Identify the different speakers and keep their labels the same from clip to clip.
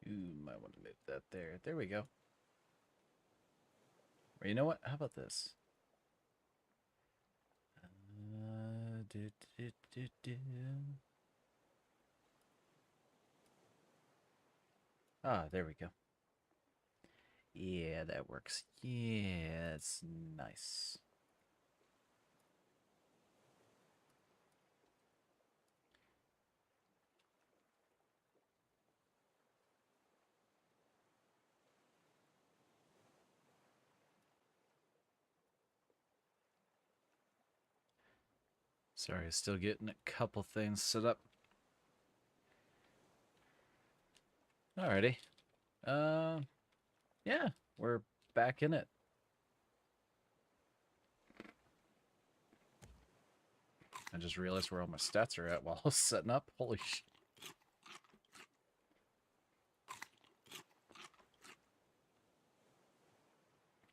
Speaker 1: Ooh, might want to move that there. There we go. Or you know what? How about this? Do, do, do, do. Ah, there we go. Yeah, that works. Yeah, it's nice. Sorry, still getting a couple things set up. Alrighty. Uh, yeah, we're back in it. I just realized where all my stats are at while I was setting up. Holy shit.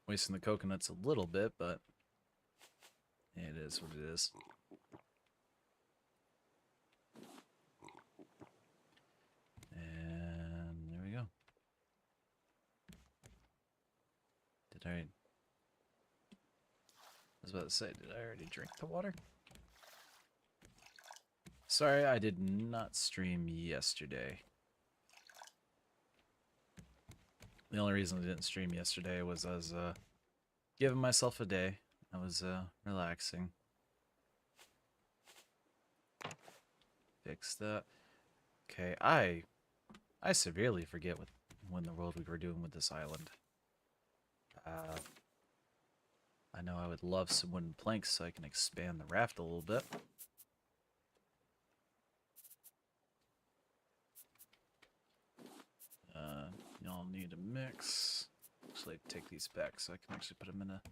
Speaker 1: Wasting the coconuts a little bit, but it is what it is. And there we go. Did I was about to say, did I already drink the water? Sorry, I did not stream yesterday. The only reason I didn't stream yesterday was I was giving myself a day. I was relaxing. Fix that. Okay, I severely forget what in the world we were doing with this island. I know I would love some wooden planks so I can expand the raft a little bit. Y'all need a mix. Actually, take these back so I can actually put them in a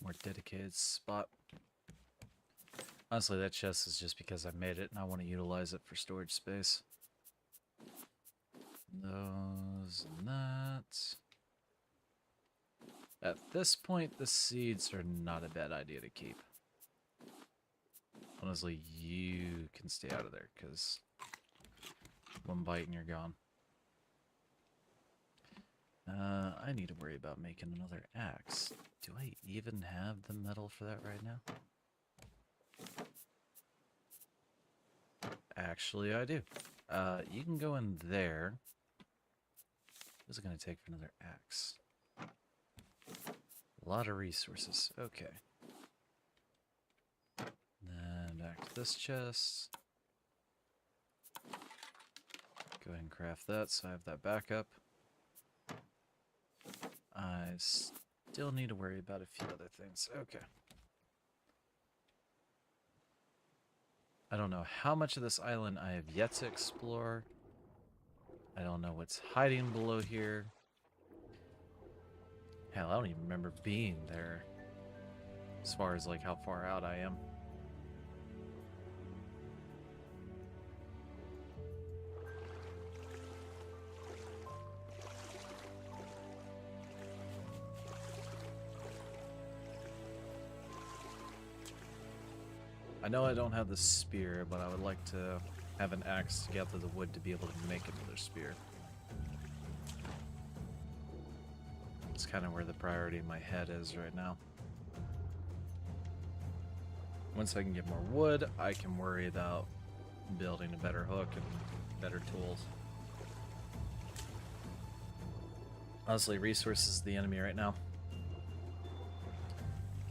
Speaker 1: more dedicated spot. Honestly, that chest is just because I made it and I want to utilize it for storage space. Those and that. At this point, the seeds are not a bad idea to keep. Honestly, you can stay out of there, because one bite and you're gone. I need to worry about making another axe. Do I even have the metal for that right now? Actually, I do. You can go in there. What's it going to take for another axe? A lot of resources. Okay. Then back to this chest. Go ahead and craft that so I have that backup. I still need to worry about a few other things. Okay. I don't know how much of this island I have yet to explore. I don't know what's hiding below here. Hell, I don't even remember being there. As far as like how far out I am. I know I don't have the spear, but I would like to have an axe to gather the wood to be able to make another spear. It's kind of where the priority in my head is right now. Once I can get more wood, I can worry about building a better hook and better tools. Honestly, resources is the enemy right now.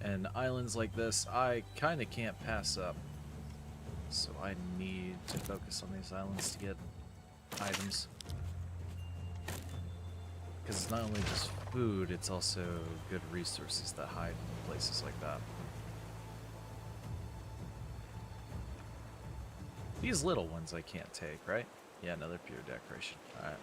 Speaker 1: And islands like this, I kind of can't pass up. So I need to focus on these islands to get items. Because it's not only just food, it's also good resources that hide in places like that. These little ones I can't take, right? Yeah, another pure decoration. Alright.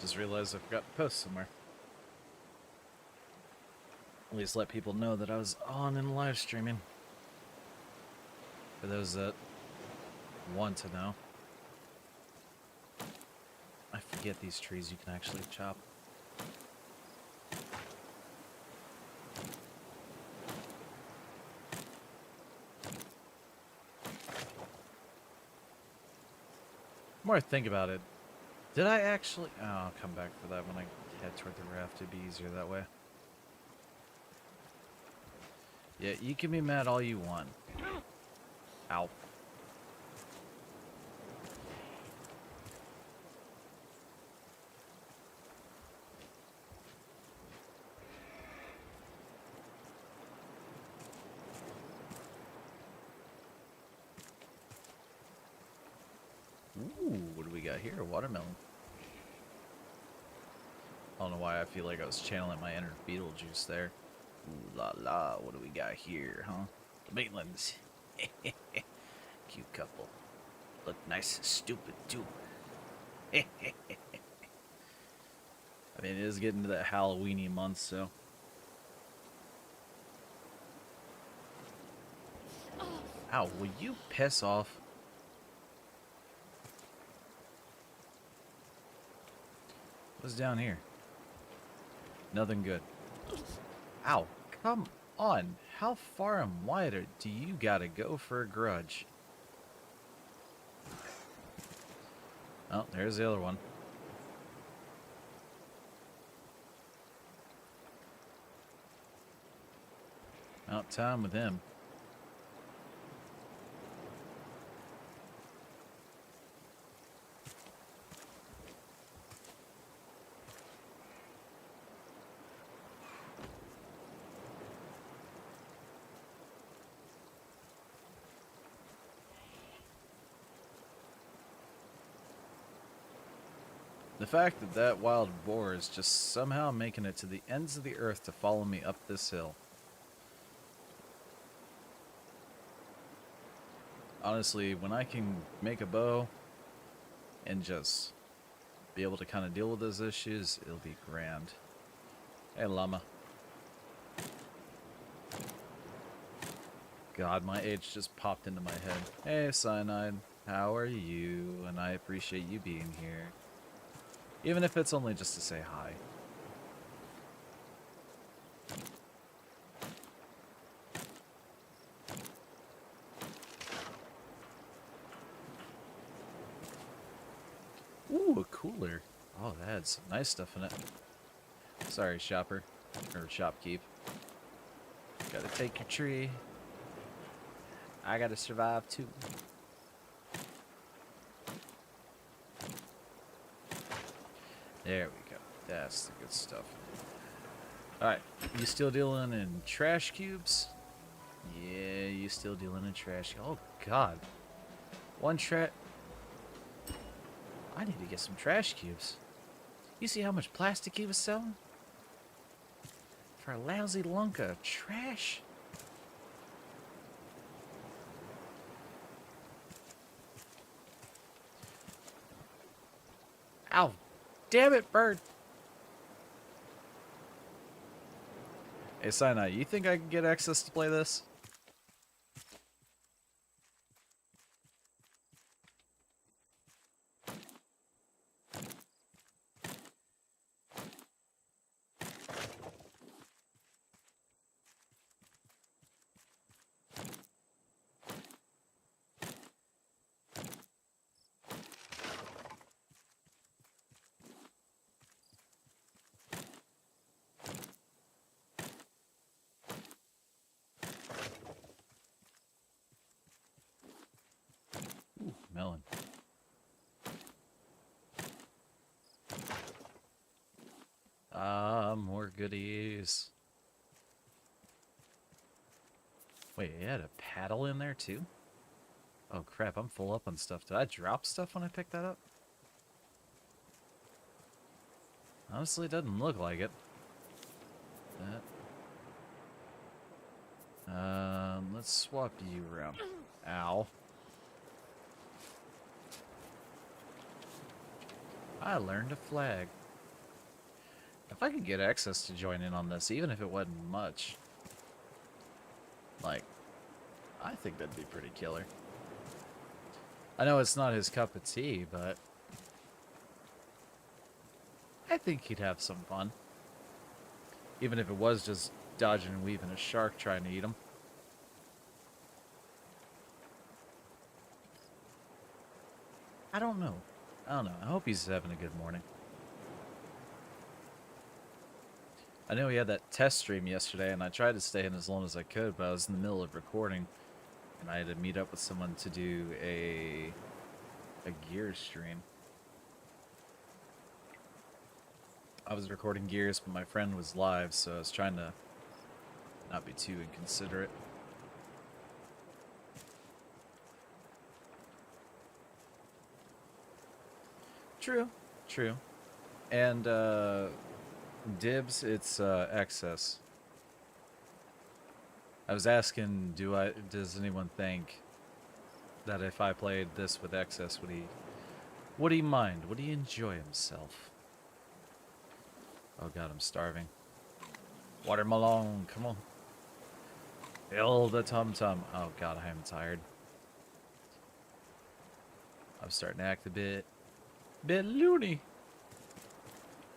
Speaker 1: Just realized I forgot to post somewhere. At least let people know that I was on and live streaming. For those that want to know. I forget these trees you can actually chop. The more I think about it, did I actually... Oh, I'll come back for that when I head toward the raft. It'd be easier that way. Yeah, you can be mad all you want. Ow. Ooh, what do we got here? A watermelon. I don't know why I feel like I was channeling my inner Beetlejuice there. Ooh la la, what do we got here, huh? The Maitlands. Cute couple. Look nice and stupid, too. I mean, it is getting to that Halloween-y month, so... Ow, will you piss off? What's down here? Nothing good. Ow, come on. How far and wide do you gotta go for a grudge? Oh, there's the other one. Out time with him. The fact that that wild boar is just somehow making it to the ends of the earth to follow me up this hill. Honestly, when I can make a bow and just be able to kind of deal with those issues, it'll be grand. Hey, llama. God, my age just popped into my head. Hey, Cyanide. How are you? And I appreciate you being here. Even if it's only just to say hi. Ooh, a cooler. Oh, that had some nice stuff in it. Sorry, shopper. Or shopkeep. Gotta take your tree. I gotta survive too. There we go. That's the good stuff. Alright, you still dealing in trash cubes? Yeah, you still dealing in trash. Oh, God. One trash... I need to get some trash cubes. You see how much plastic he was selling? For a lousy lunk of trash? Ow! Damn it, bird! Hey, Sinai, you think I can get access to play this? Ooh, melon. More goodies. Wait, it had a paddle in there too? Oh crap, I'm full up on stuff. Did I drop stuff when I picked that up? Honestly, it doesn't look like it. Let's swap you around. Ow. I learned a flag. If I could get access to join in on this, even if it wasn't much, like, I think that'd be pretty killer. I know it's not his cup of tea, but I think he'd have some fun. Even if it was just dodging and weaving a shark trying to eat him. I don't know. I don't know. I hope he's having a good morning. I know he had that test stream yesterday, and I tried to stay in as long as I could, but I was in the middle of recording, and I had to meet up with someone to do a Gears stream. I was recording Gears, but my friend was live, so I was trying to not be too inconsiderate. True, true. And, dibs, it's, excess. I was asking, does anyone think that if I played this with excess, would he mind? Would he enjoy himself? Oh god, I'm starving. Watermelon, come on. Fill the tum-tum. Oh god, I am tired. I'm starting to act a bit loony.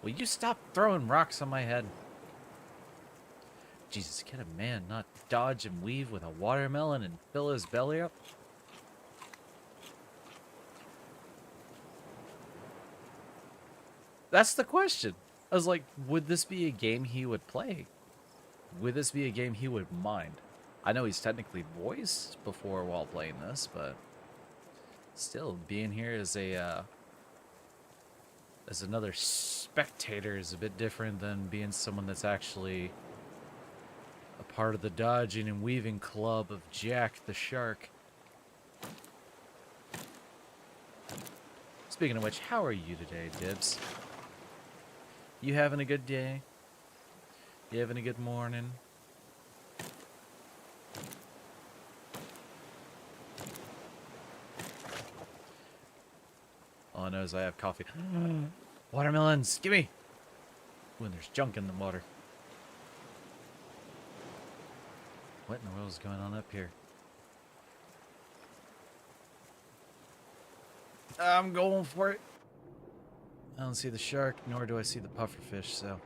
Speaker 1: Will you stop throwing rocks on my head? Jesus, can a man not dodge and weave with a watermelon and fill his belly up? That's the question. I was like, would this be a game he would play? Would this be a game he would mind? I know he's technically voiced before while playing this, but still, being here as another spectator is a bit different than being someone that's actually a part of the dodging and weaving club of Jack the Shark. Speaking of which, how are you today, Dibs? You having a good day? You having a good morning? All I know is I have coffee. Watermelons, gimme! When there's junk in the water. What in the world is going on up here? I'm going for it. I don't see the shark, nor do I see the pufferfish, so.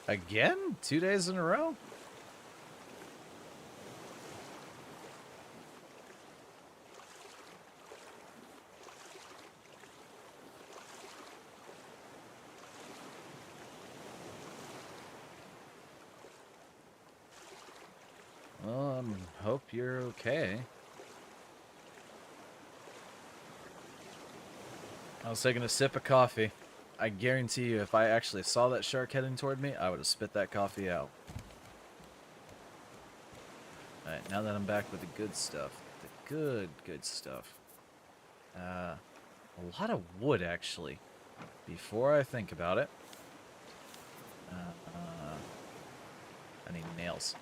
Speaker 1: Again? 2 days in a row? Well, hope you're okay. I was taking a sip of coffee. I guarantee you, if I actually saw that shark heading toward me, I would have spit that coffee out. Alright, now that I'm back with the good stuff. The good stuff. A lot of wood, actually. Before I think about it. I need nails.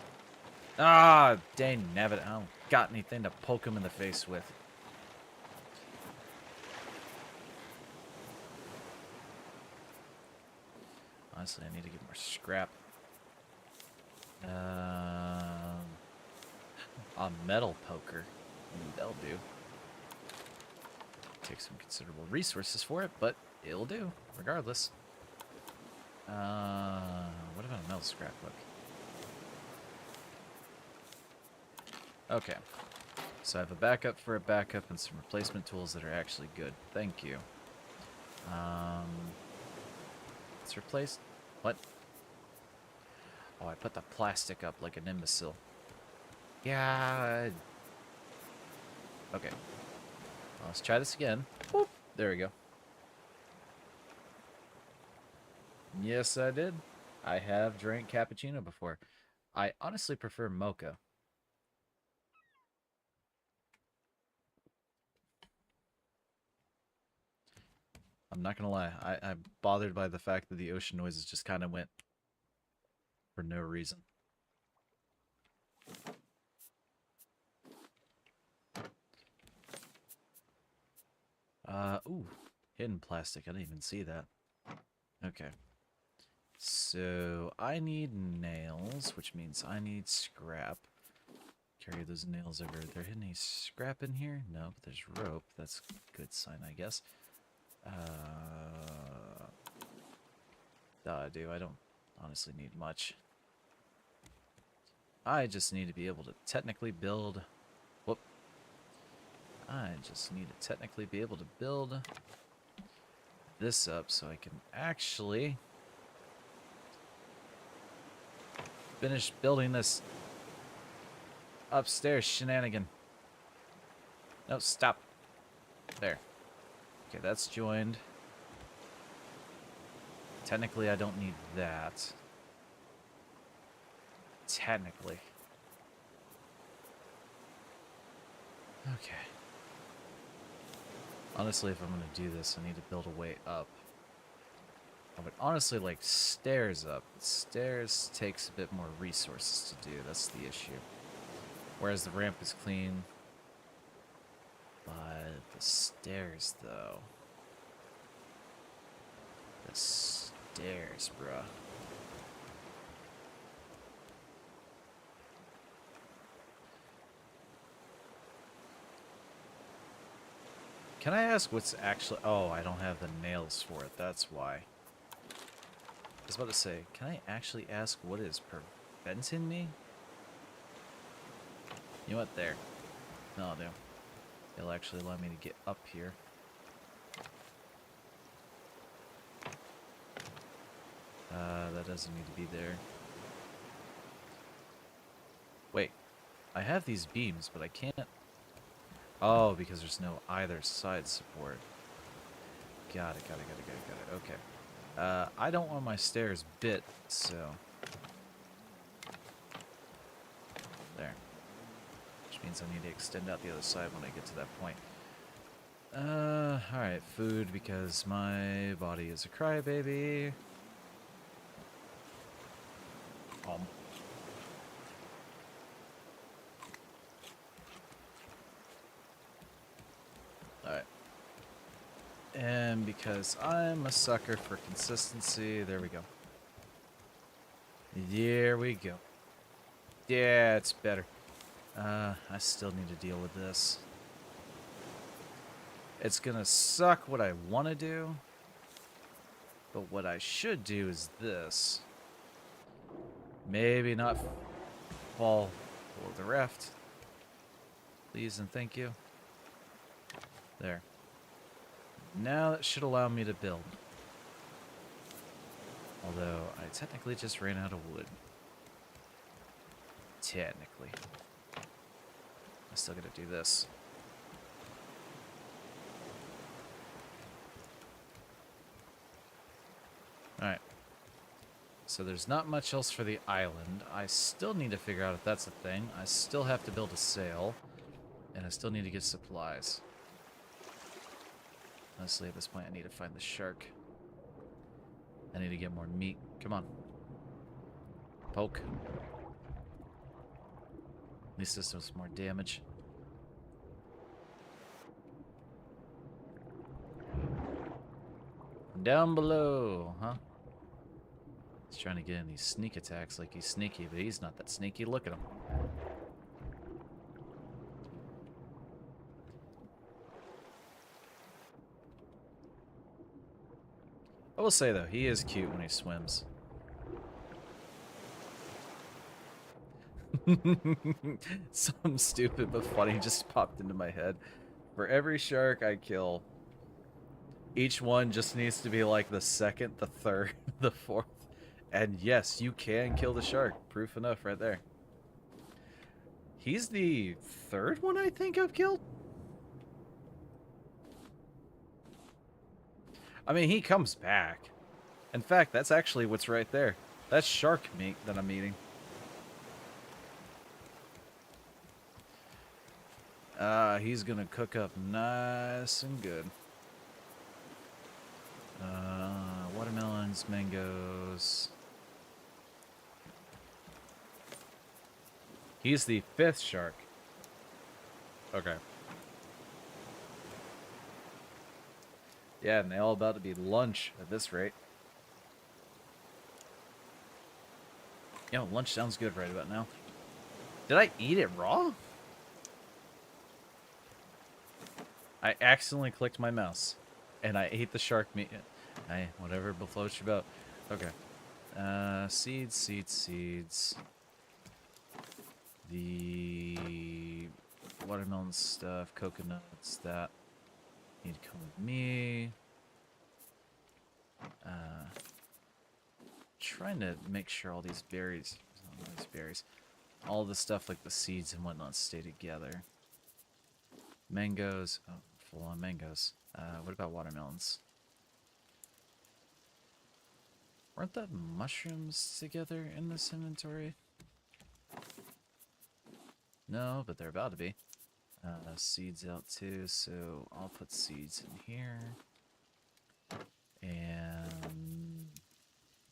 Speaker 1: Ah, dang nabbit. I don't got anything to poke him in the face with. Honestly, I need to get more scrap. A metal poker. That'll do. Take some considerable resources for it, but it'll do, regardless. What about a metal scrapbook? Okay. So I have a backup for a backup and some replacement tools that are actually good. Thank you. Let's replace... What? Oh, I put the plastic up like an imbecile. Yeah. Okay. Well, let's try this again. Boop. There we go. Yes, I did. I have drank cappuccino before. I honestly prefer mocha. I'm not gonna lie. I'm bothered by the fact that the ocean noises just kind of went for no reason. Ooh. Hidden plastic. I didn't even see that. Okay. So I need nails, which means I need scrap. Carry those nails over. There any scrap in here? No, but there's rope. That's a good sign, I guess. I do. I don't honestly need much. I just need to be able to technically build... Whoop. I just need to technically be able to build this up so I can actually finish building this upstairs shenanigan. No, stop. There. Okay, that's joined. Technically, I don't need that. Technically. Okay. Honestly, if I'm going to do this, I need to build a way up. I would honestly like stairs up. Stairs takes a bit more resources to do. That's the issue. Whereas the ramp is clean. But the stairs, though. The stairs, bruh. Can I ask what's actually... Oh, I don't have the nails for it. That's why. I was about to say, can I actually ask what is preventing me? You know what? There. No, no. It'll actually allow me to get up here. That doesn't need to be there. Wait. I have these beams, but I can't... Oh, because there's no either side support. Got it. Okay. I don't want my stairs bit, so... There. Which means I need to extend out the other side when I get to that point. Alright, food, because my body is a crybaby. Alright. And because I'm a sucker for consistency, there we go. There we go. Yeah, it's better. I still need to deal with this. It's gonna suck what I want to do. But what I should do is this. Maybe not fall for the raft. Please and thank you. There. Now that should allow me to build. Although, I technically just ran out of wood. Technically. I still gotta do this. Alright. So there's not much else for the island. I still need to figure out if that's a thing. I still have to build a sail. And I still need to get supplies. Honestly, at this point, I need to find the shark. I need to get more meat. Come on. Poke. At least this does more damage. Down below, huh? He's trying to get in these sneak attacks like he's sneaky, but he's not that sneaky. Look at him. I will say, though, he is cute when he swims. Something stupid but funny just popped into my head. For every shark I kill, each one just needs to be like the second, the third, the fourth. And yes, you can kill the shark. Proof enough right there. He's the third one I think I've killed. I mean, he comes back. In fact, that's actually what's right there. That's shark meat that I'm eating. He's gonna cook up nice and good. Watermelons, mangoes. He's the fifth shark. Okay. Yeah, and they all about to be lunch at this rate. You know, lunch sounds good right about now. Did I eat it raw? I accidentally clicked my mouse, and I ate the shark meat. Hey, whatever floats your boat. Okay. Seeds, seeds, seeds. The watermelon stuff, coconuts, that need to come with me. Trying to make sure all these berries, all the stuff like the seeds and whatnot stay together. Mangoes, oh, full on mangoes. What about watermelons? Weren't the mushrooms together in this inventory? No, but they're about to be. Seeds out too, so I'll put seeds in here. And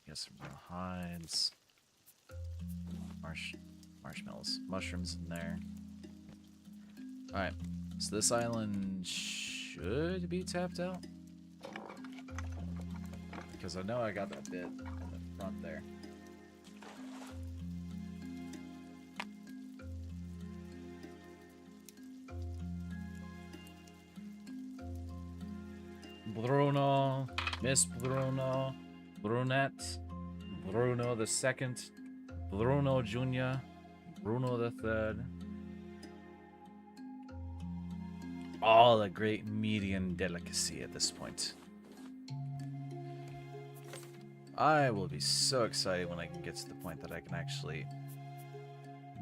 Speaker 1: get some real hides. Marshmallows. Mushrooms in there. Alright, so this island should be tapped out. Because I know I got that bit in the front there. Bruno, Miss Bruno, Brunette, Bruno the Second, Bruno Jr., Bruno the Third. All a great median delicacy at this point. I will be so excited when I can get to the point that I can actually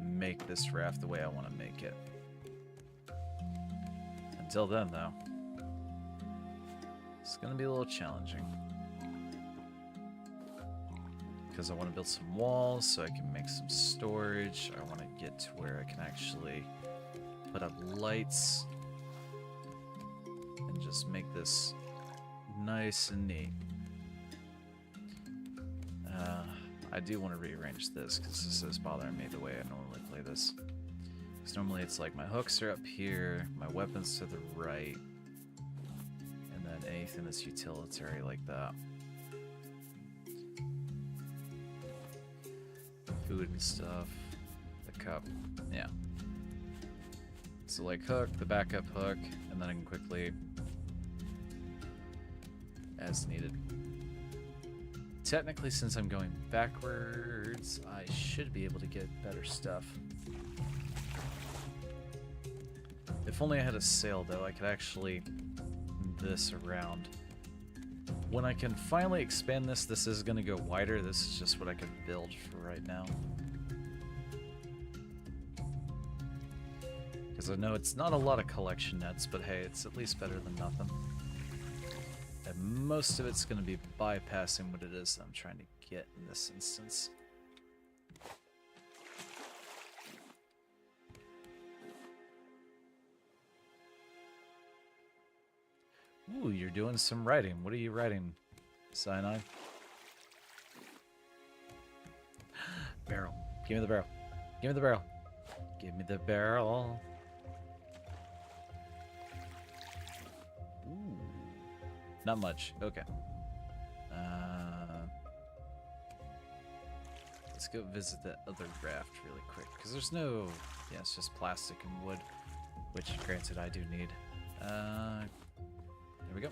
Speaker 1: make this raft the way I want to make it. Until then, though, it's going to be a little challenging. Because I want to build some walls so I can make some storage. I want to get to where I can actually put up lights and just make this nice and neat. I do want to rearrange this because this is bothering me the way I normally play this. Because normally it's like my hooks are up here, my weapons to the right, and then anything that's utilitarian like that. Food and stuff, the cup, yeah. So like hook, the backup hook, and then I can quickly, as needed. Technically, since I'm going backwards, I should be able to get better stuff. If only I had a sail, though, I could actually this around. When I can finally expand this, this is going to go wider. This is just what I could build for right now. Because I know it's not a lot of collection nets, but hey, it's at least better than nothing. And most of it's going to be bypassing what it is that I'm trying to get in this instance. Ooh, you're doing some writing. What are you writing, Cyanide? Barrel. Give me the barrel. Give me the barrel. Give me the barrel. Ooh. Not much. Okay. Let's go visit that other raft really quick. Because there's no... Yeah, it's just plastic and wood. Which, granted, I do need. There we go.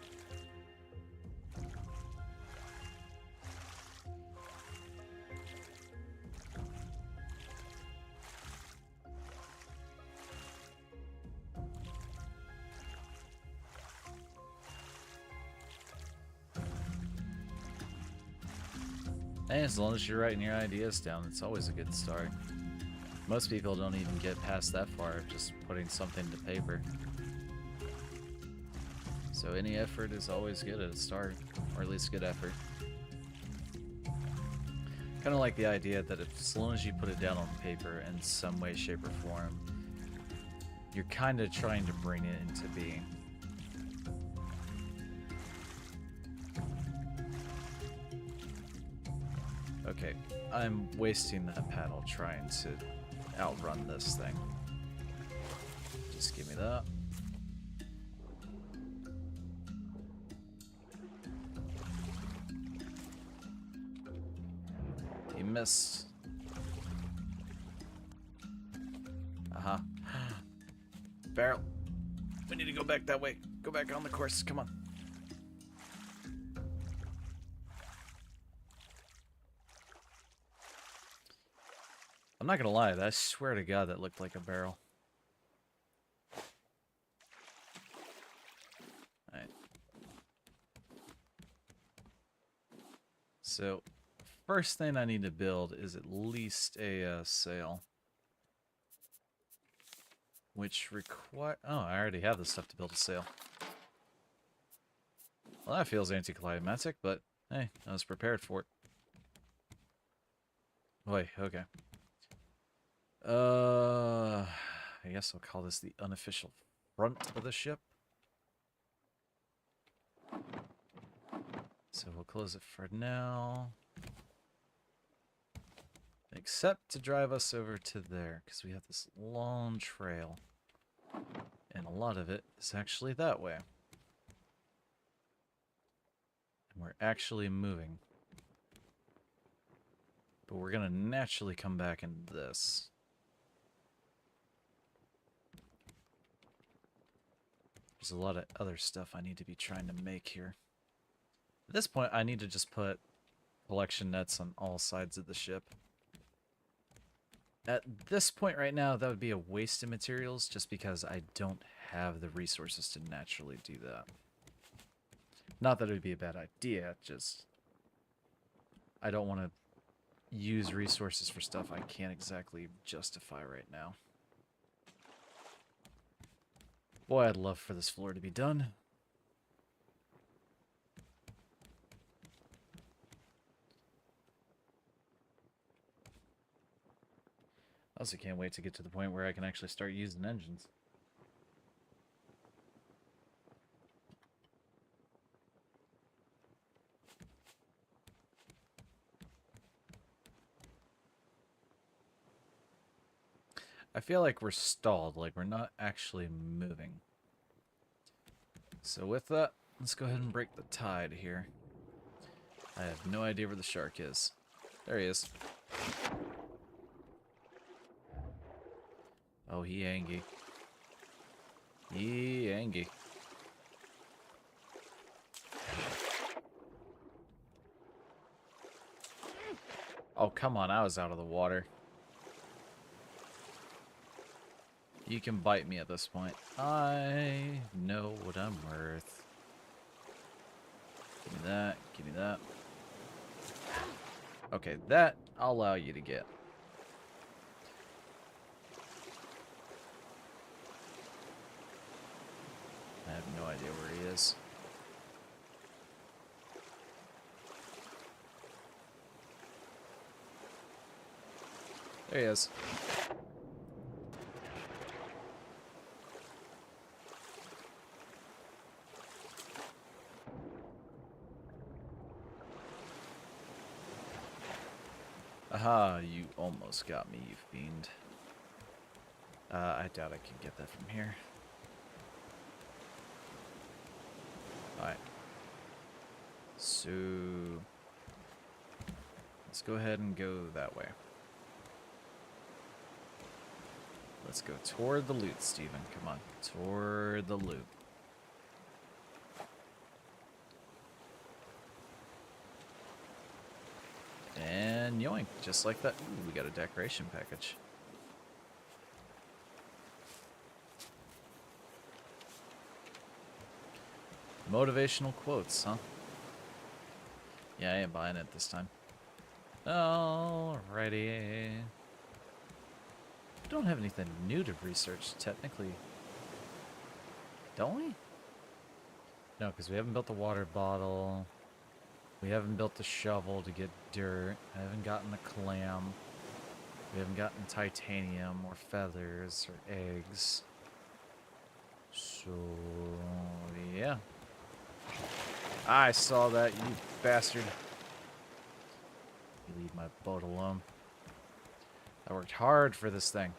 Speaker 1: And as long as you're writing your ideas down, it's always a good start. Most people don't even get past that far of just putting something to paper. So any effort is always good at a start, or at least good effort. Kind of like the idea that as long as you put it down on paper in some way, shape, or form, you're kind of trying to bring it into being. Okay, I'm wasting that paddle trying to outrun this thing. Just give me that. You missed. Uh-huh. Barrel. We need to go back that way. Go back on the course. Come on. I'm not gonna lie. I swear to God, that looked like a barrel. Alright. So, first thing I need to build is at least a sail. Which require... Oh, I already have the stuff to build a sail. Well, that feels anticlimactic, but hey, I was prepared for it. Wait, okay. I guess I'll call this the unofficial front of the ship. So we'll close it for now. Except to drive us over to there, because we have this long trail. And a lot of it is actually that way. And we're actually moving. But we're going to naturally come back into this. There's a lot of other stuff I need to be trying to make here. At this point, I need to just put collection nets on all sides of the ship. At this point right now, that would be a waste of materials just because I don't have the resources to naturally do that. Not that it would be a bad idea, just... I don't want to use resources for stuff I can't exactly justify right now. Boy, I'd love for this floor to be done. I also can't wait to get to the point where I can actually start using engines. I feel like we're stalled, like we're not actually moving. So with that, let's go ahead and break the tide here. I have no idea where the shark is. There he is. Oh, he angry. He angry. Oh, come on, I was out of the water. You can bite me at this point. I know what I'm worth. Give me that, give me that. Okay, that I'll allow you to get. I have no idea where he is. There he is. Aha, you almost got me, you fiend. I doubt I can get that from here. Alright. So... let's go ahead and go that way. Let's go toward the loot, Steven. Come on. Toward the loot. And yoink, just like that. Ooh, we got a decoration package. Motivational quotes, huh? Yeah, I ain't buying it this time. Alrighty. We don't have anything new to research, technically. Don't we? No, because we haven't built the water bottle. We haven't built the shovel to get dirt. I haven't gotten the clam. We haven't gotten titanium or feathers or eggs. So, yeah. I saw that, you bastard. You leave my boat alone. I worked hard for this thing.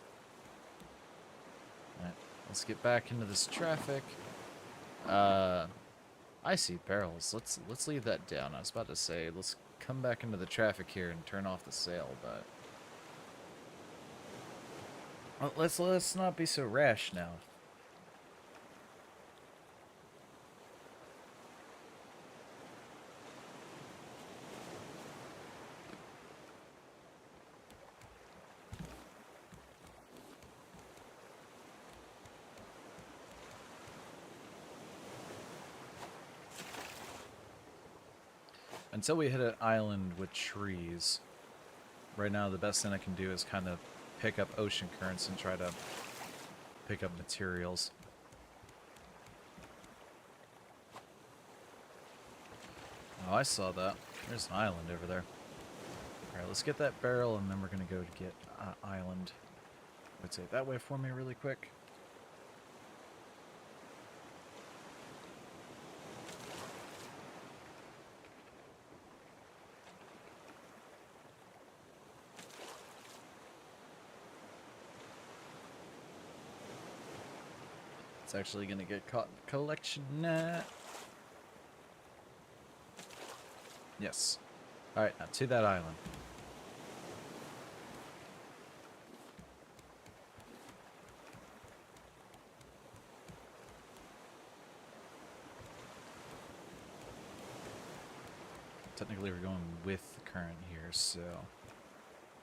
Speaker 1: Alright, let's get back into this traffic. I see barrels. Let's leave that down. I was about to say, let's come back into the traffic here and turn off the sail, but well, let's not be so rash now. Until we hit an island with trees, right now the best thing I can do is kind of pick up ocean currents and try to pick up materials. Oh, I saw that. There's an island over there. Alright, let's get that barrel and then we're going to go to get island. Rotate that way for me really quick. It's actually going to get caught in collection net. Yes. Alright, now to that island. Technically we're going with the current here, so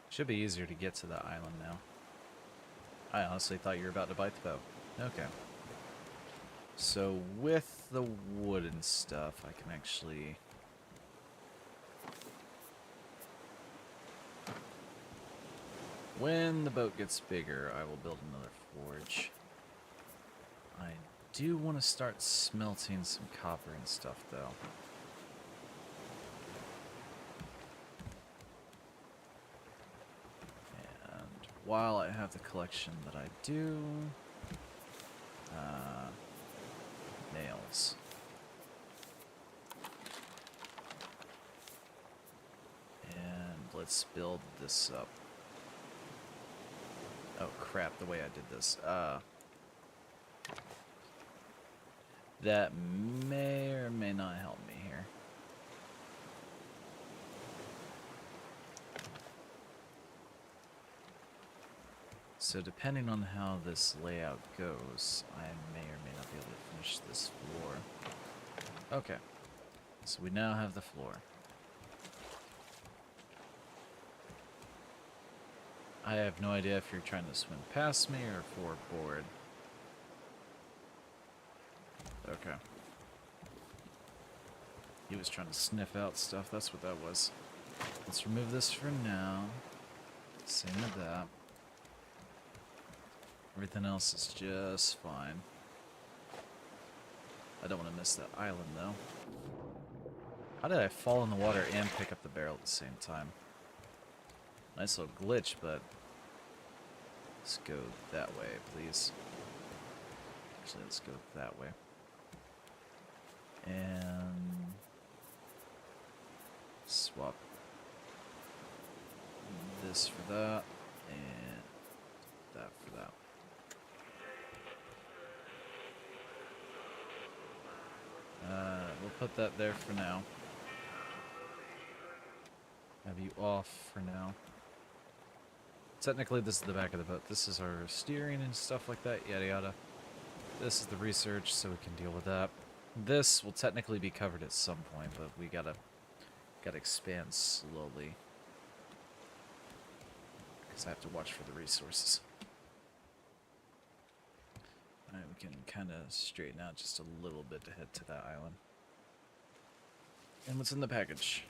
Speaker 1: should be easier to get to that island now. I honestly thought you were about to bite the boat. Okay. So with the wood and stuff, I can actually... When the boat gets bigger, I will build another forge. I do want to start smelting some copper and stuff, though. And while I have the collection that I do... nails. And let's build this up. Oh crap, the way I did this. That may or may not help me here. So depending on how this layout goes, I may or may not be able to finish this floor. Okay. So we now have the floor. I have no idea if you're trying to swim past me or forward. Okay. He was trying to sniff out stuff, that's what that was. Let's remove this for now. Same with that. Everything else is just fine. I don't want to miss that island, though. How did I fall in the water and pick up the barrel at the same time? Nice little glitch, but... Let's go that way, please. Actually, let's go that way. And... swap this for that, and that for that. We'll put that there for now. Have you off for now. Technically, this is the back of the boat. This is our steering and stuff like that, yada yada. This is the research, so we can deal with that. This will technically be covered at some point, but we gotta expand slowly. Because I have to watch for the resources. Alright, we can kind of straighten out just a little bit to head to that island. And what's in the package?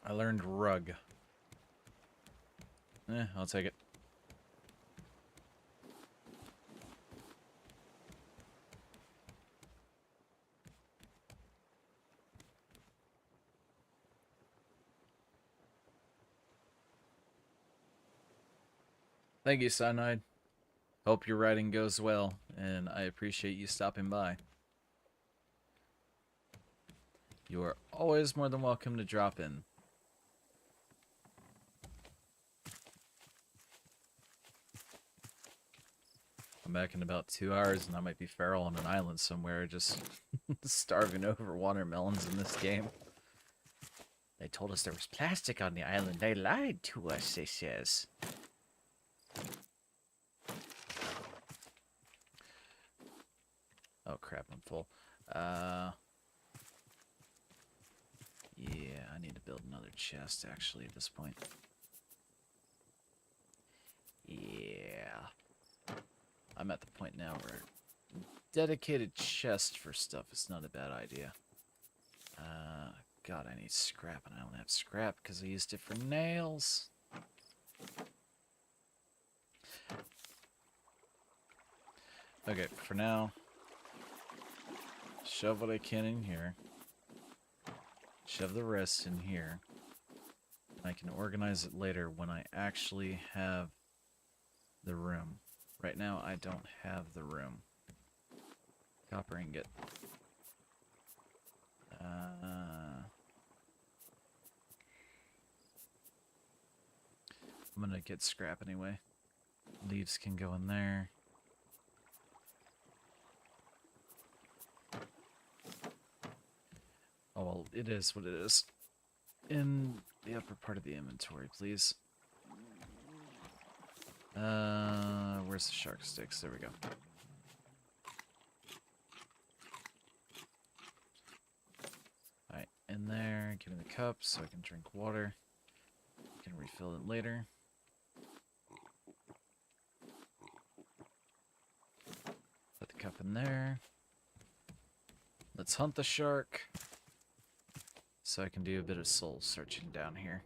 Speaker 1: I learned rug. I'll take it. Thank you, Cyanide. Hope your riding goes well, and I appreciate you stopping by. You are always more than welcome to drop in. I'm back in about 2 hours, and I might be feral on an island somewhere, just starving over watermelons in this game. They told us there was plastic on the island. They lied to us, they says. Oh crap, I'm full. Yeah, I need to build another chest actually at this point. Yeah. I'm at the point now where dedicated chest for stuff is not a bad idea. God, I need scrap, and I don't have scrap because I used it for nails. Okay, for now, shove what I can in here. Shove the rest in here. I can organize it later when I actually have the room. Right now, I don't have the room. Copper ingot. I'm gonna get scrap anyway. Leaves can go in there. Oh, well, it is what it is. In the upper part of the inventory, please. Where's the shark sticks? There we go. Alright, in there. Give me the cup so I can drink water. I can refill it later. Put the cup in there. Let's hunt the shark. So I can do a bit of soul searching down here.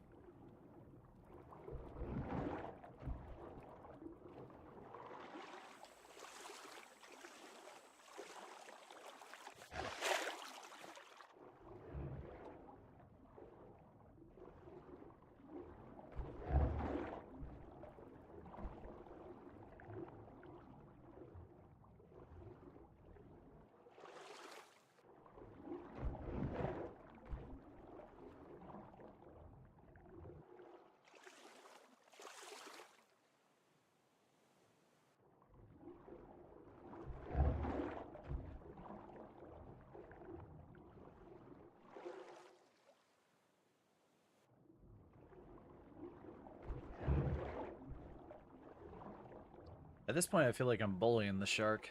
Speaker 1: At this point, I feel like I'm bullying the shark.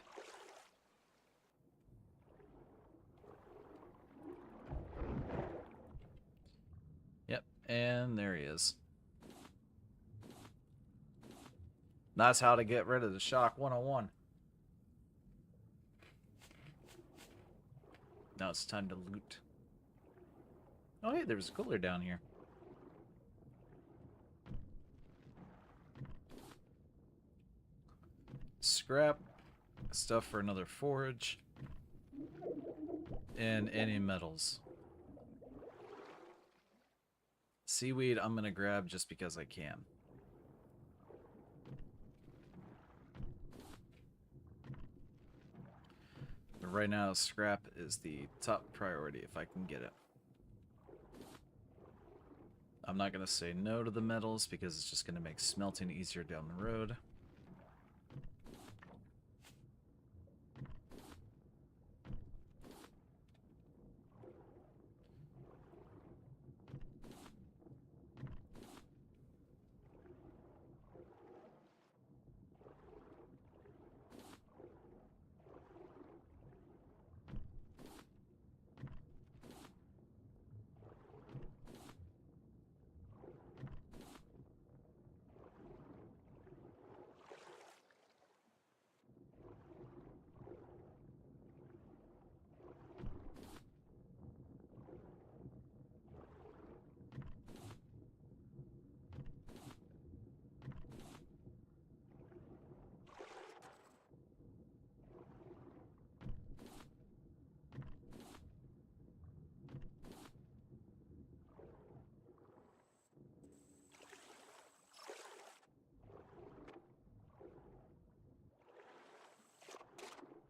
Speaker 1: Yep, and there he is. That's how to get rid of the shark 101. Now it's time to loot. Oh, hey, there's a cooler down here. Scrap. Stuff for another forge. And any metals. Seaweed I'm gonna grab just because I can. But right now, scrap is the top priority if I can get it. I'm not gonna say no to the metals because it's just gonna make smelting easier down the road.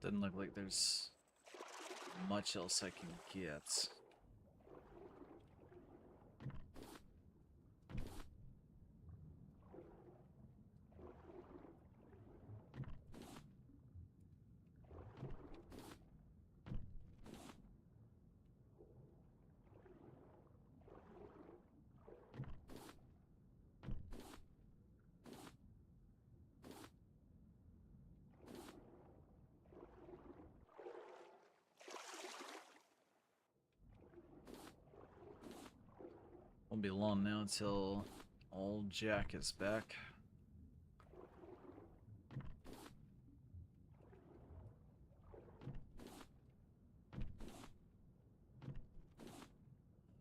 Speaker 1: Doesn't look like there's much else I can get. Won't be long now until old Jack is back.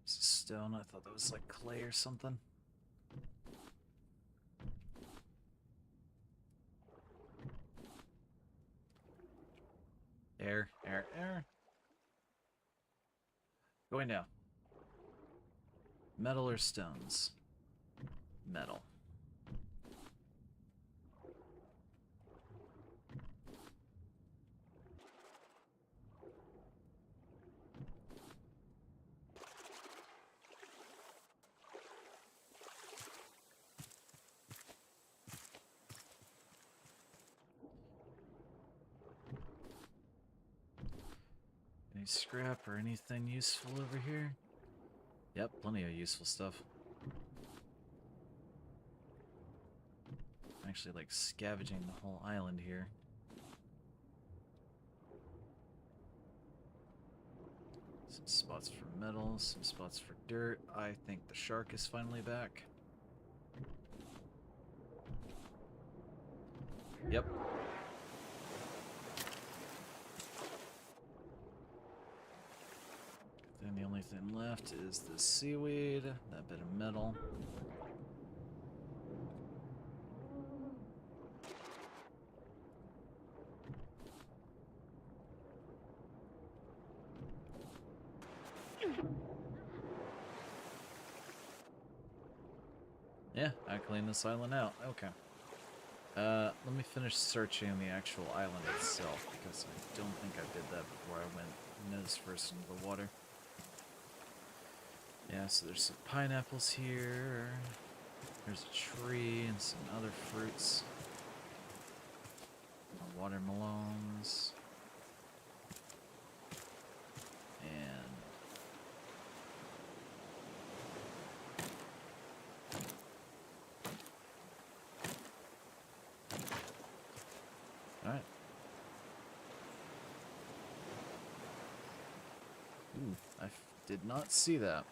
Speaker 1: It's a stone. I thought that was like clay or something. Air, air, air. Going down. Metal or stones? Metal. Any scrap or anything useful over here? Yep, plenty of useful stuff. I'm actually like scavenging the whole island here. Some spots for metal, some spots for dirt. I think the shark is finally back. Yep. Then the only thing left is the seaweed, that bit of metal. Yeah, I cleaned this island out. Okay. Let me finish searching the actual island itself, because I don't think I did that before I went nose first into the water. Yeah, so there's some pineapples here. There's a tree and some other fruits. Watermelons. And alright. Ooh, I did not see that.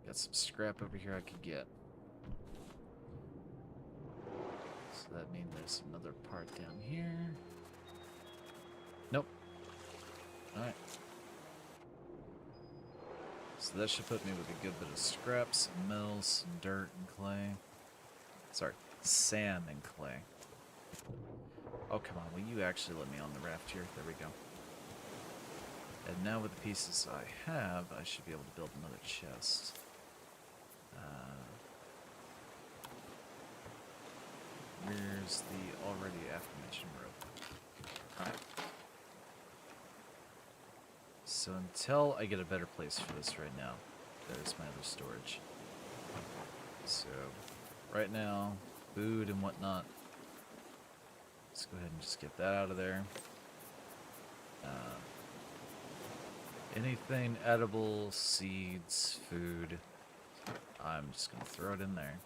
Speaker 1: Got some scrap over here I could get. So that means there's another part down here. Nope. Alright. So that should put me with a good bit of scrap, some metal, some dirt and clay. Sorry, sand and clay. Oh, come on, will you actually let me on the raft here? There we go. And now with the pieces I have, I should be able to build another chest. Where's the already aforementioned rope? Alright. So until I get a better place for this right now, there's my other storage. So, right now, food and whatnot. Let's go ahead and just get that out of there. Anything edible, seeds, food, I'm just going to throw it in there.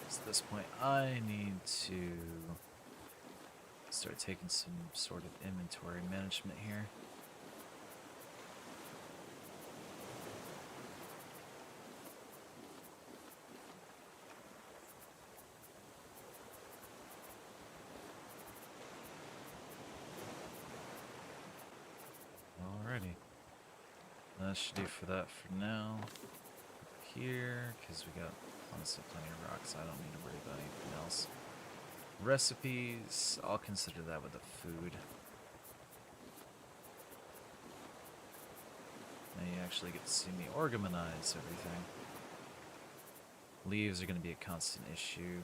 Speaker 1: At this point, I need to start taking some sort of inventory management here. Alrighty. That should do for that for now. Here, because we got honestly plenty of rocks, I don't need to worry about anything else. Recipes, I'll consider that with the food. Now you actually get to see me organize everything. Leaves are going to be a constant issue.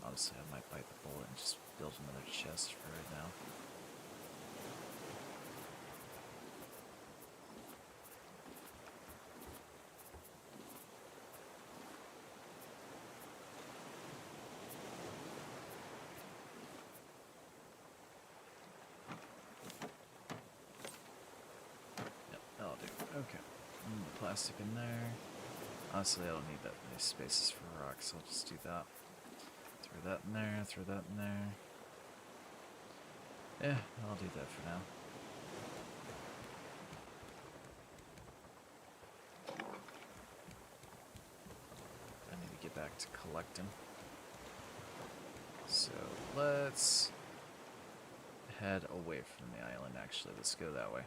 Speaker 1: Honestly, I might bite the bullet and just build another chest for right now. plastic in there. Honestly, I don't need that many spaces for rocks, so I'll just do that. Throw that in there, throw that in there. Yeah, I'll do that for now. I need to get back to collecting. So let's head away from the island, actually. Let's go that way.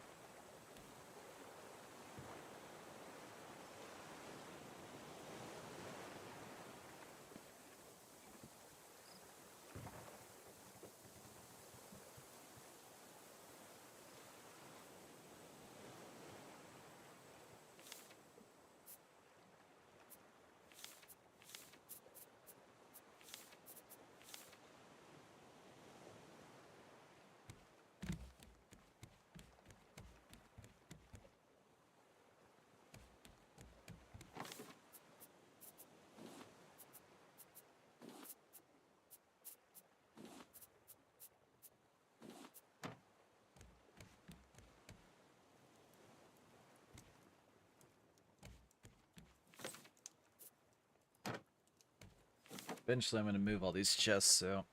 Speaker 1: Eventually I'm going to move all these chests, so...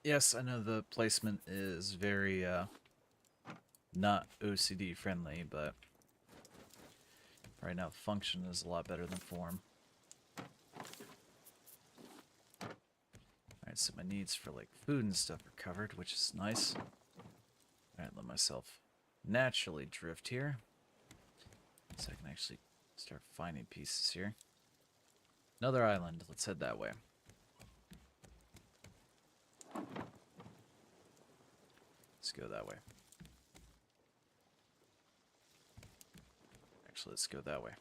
Speaker 1: Yes, I know the placement is very, not OCD friendly, but... Right now, function is a lot better than form. Alright, so my needs for, like, food and stuff are covered, which is nice. Alright, let myself naturally drift here. So I can actually start finding pieces here. Another island. Let's head that way. Let's go that way. Actually, let's go that way.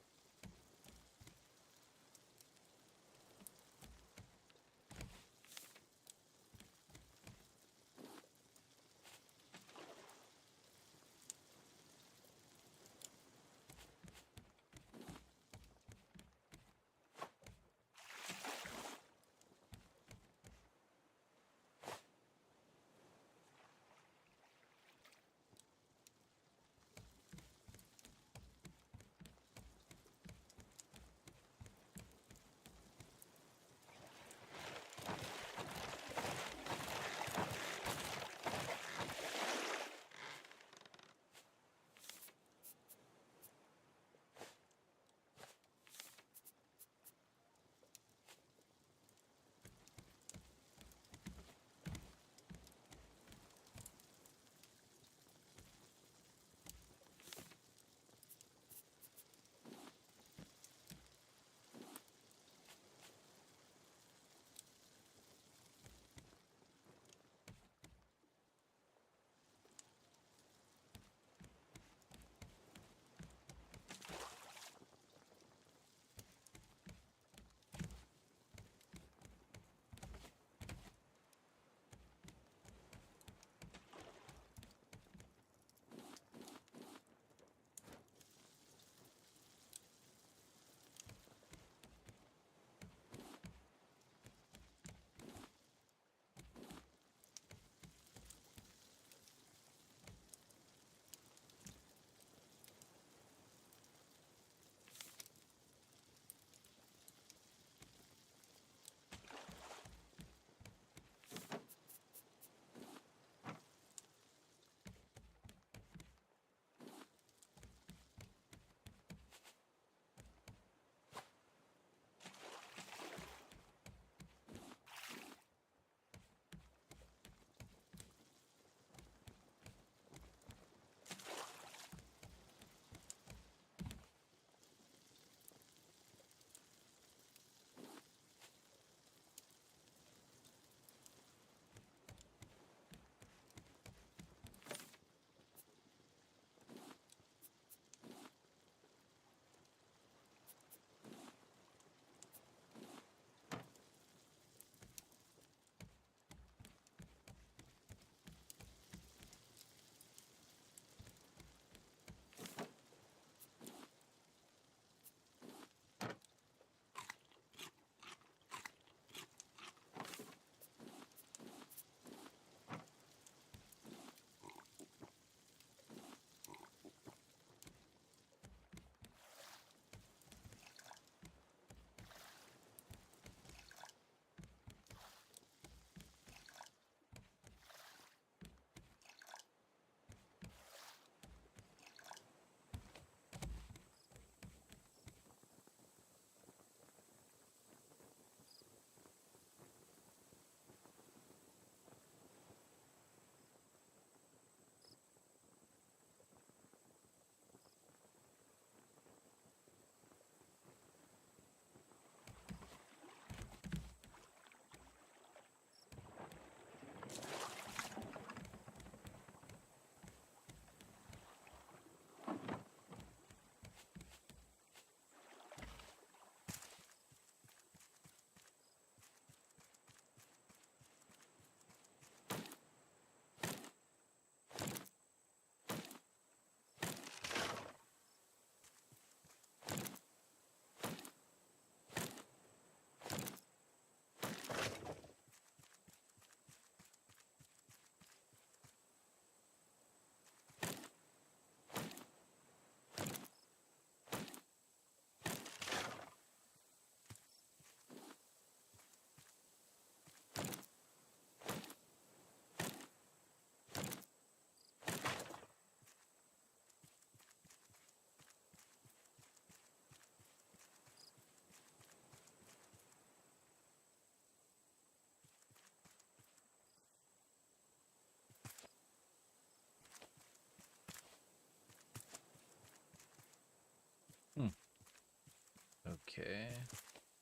Speaker 1: Okay.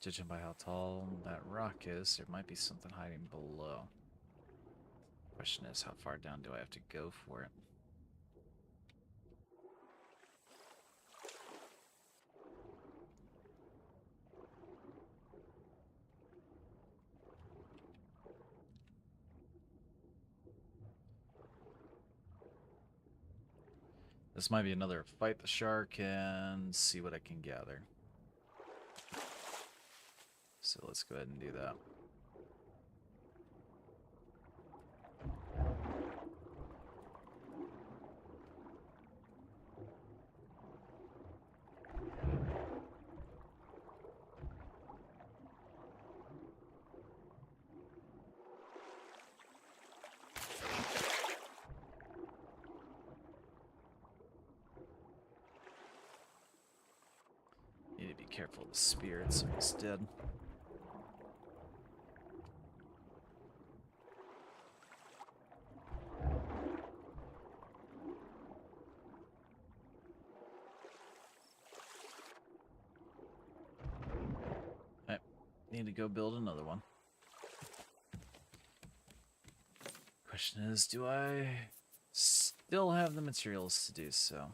Speaker 1: Judging by how tall that rock is, there might be something hiding below. Question is, how far down do I have to go for it? This might be another fight the shark and see what I can gather. So let's go ahead and do that. Need to be careful of the spear, it's almost dead. Alright, need to go build another one. Question is, do I still have the materials to do so?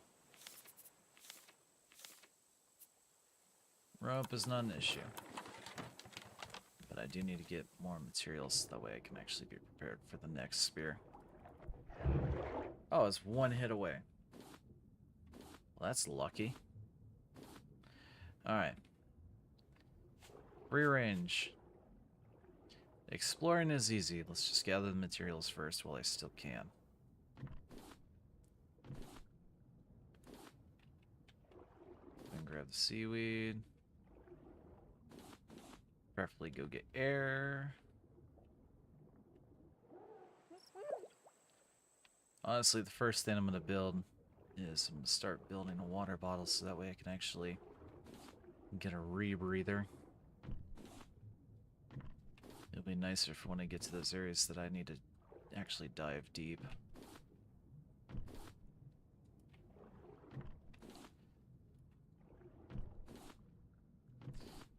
Speaker 1: Rope is not an issue. But I do need to get more materials so that way I can actually be prepared for the next spear. Oh, it's one hit away. Well, that's lucky. Alright. Free range. Exploring is easy. Let's just gather the materials first while I still can. Then grab the seaweed. Preferably go get air. Honestly, the first thing I'm going to build is I'm going to start building a water bottle so that way I can actually get a rebreather. It'll be nicer for when I get to those areas that I need to actually dive deep.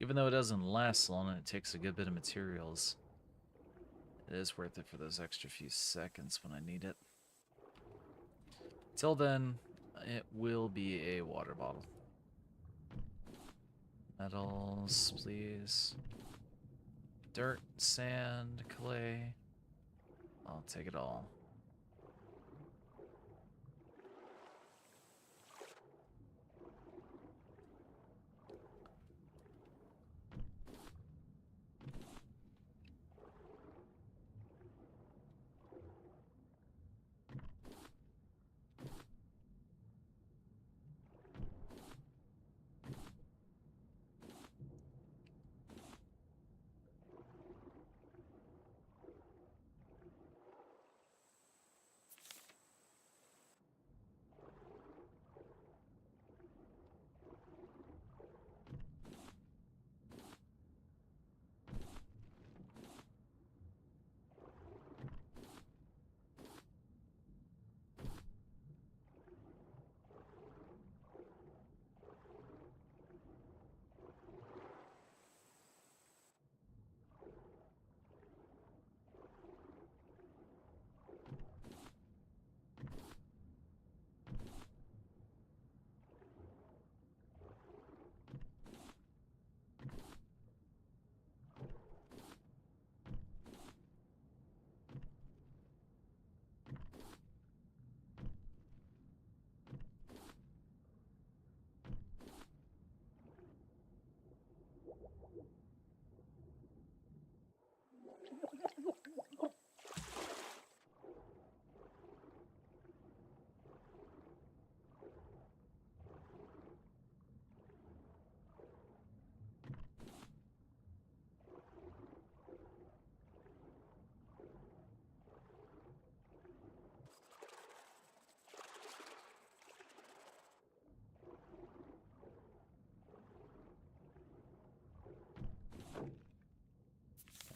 Speaker 1: Even though it doesn't last long and it takes a good bit of materials, it is worth it for those extra few seconds when I need it. Till then, it will be a water bottle. Metals, please. Dirt, sand, clay. I'll take it all.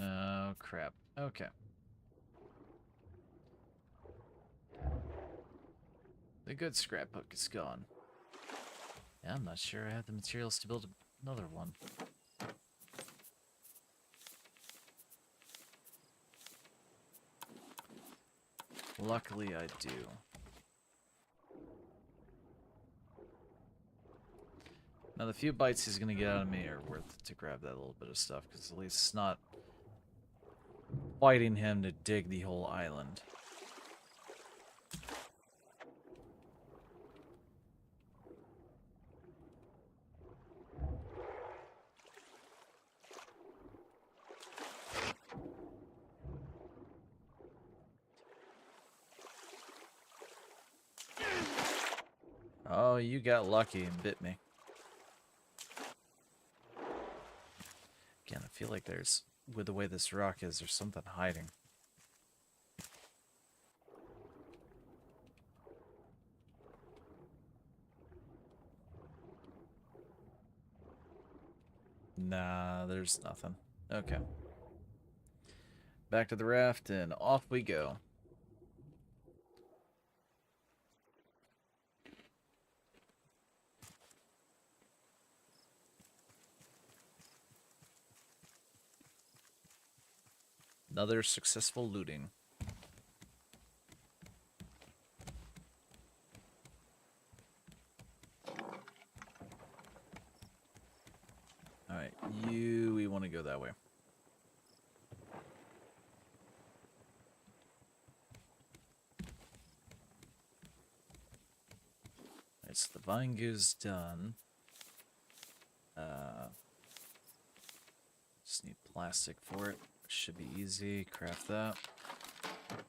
Speaker 1: Oh, crap. Okay. The good scrap hook is gone. Yeah, I'm not sure I have the materials to build Another one. Luckily, I do. Now, the few bites he's going to get out of me are worth it to grab that little bit of stuff, because at least it's not fighting him to dig the whole island. Oh, you got lucky and bit me. Again, I feel like there's, with the way this rock is, there's something hiding. Nah, there's nothing. Okay. Back to the raft, and off we go. Another successful looting. Alright, we want to go that way. Alright, so the vine goo's done. Just need plastic for it. Should be easy. Craft that.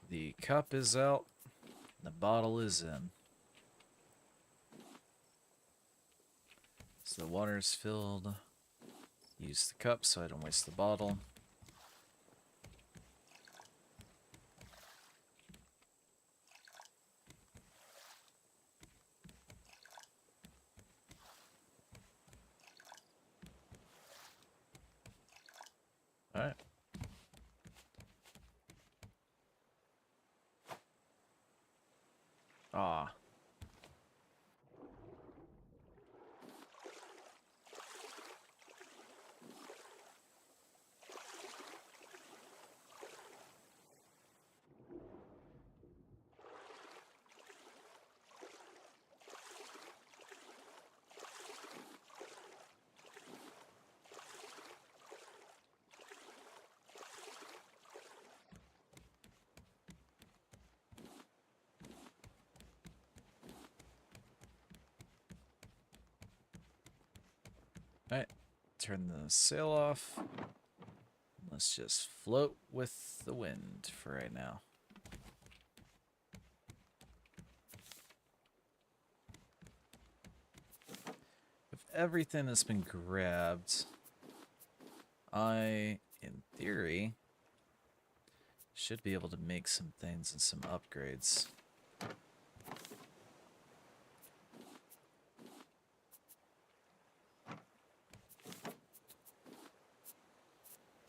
Speaker 1: The cup is out. The bottle is in. So the water is filled. Use the cup so I don't waste the bottle. Alright. Ah. Alright, turn the sail off. Let's just float with the wind for right now. If everything has been grabbed, I, in theory, should be able to make some things and some upgrades.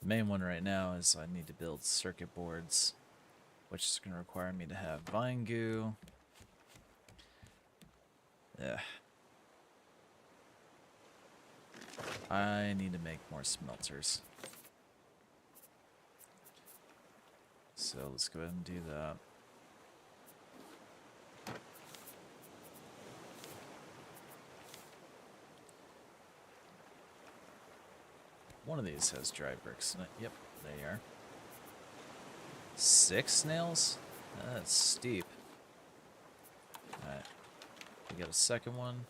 Speaker 1: The main one right now is I need to build circuit boards, which is going to require me to have vine goo. Yeah. I need to make more smelters. So let's go ahead and do that. One of these has dry bricks in it. Yep, they are. 6 snails? That's steep. Alright. We got a second one.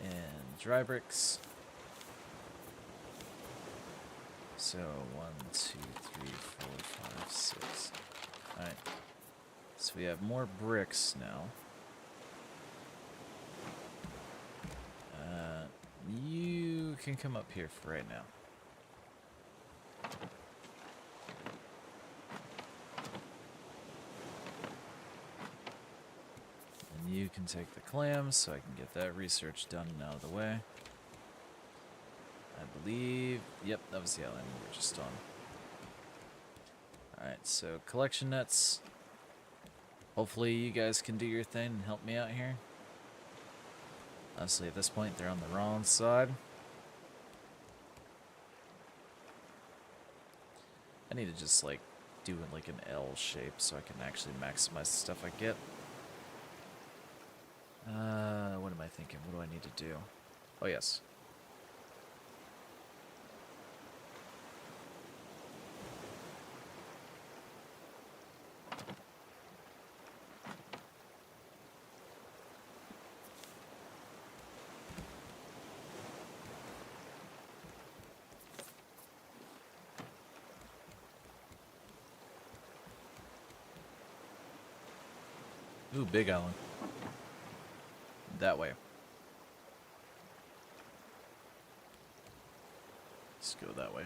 Speaker 1: And dry bricks. So 1, 2, 3, 4, 5, 6. Alright. So we have more bricks now. You can come up here for right now. And you can take the clams so I can get that research done and out of the way. I believe, yep, that was the island we were just on. Alright, so collection nets. Hopefully you guys can do your thing and help me out here. Honestly, at this point, they're on the wrong side. I need to just like do it like an L shape so I can actually maximize the stuff I get. What am I thinking? What do I need to do? Oh, yes. Ooh, big island. That way. Let's go that way.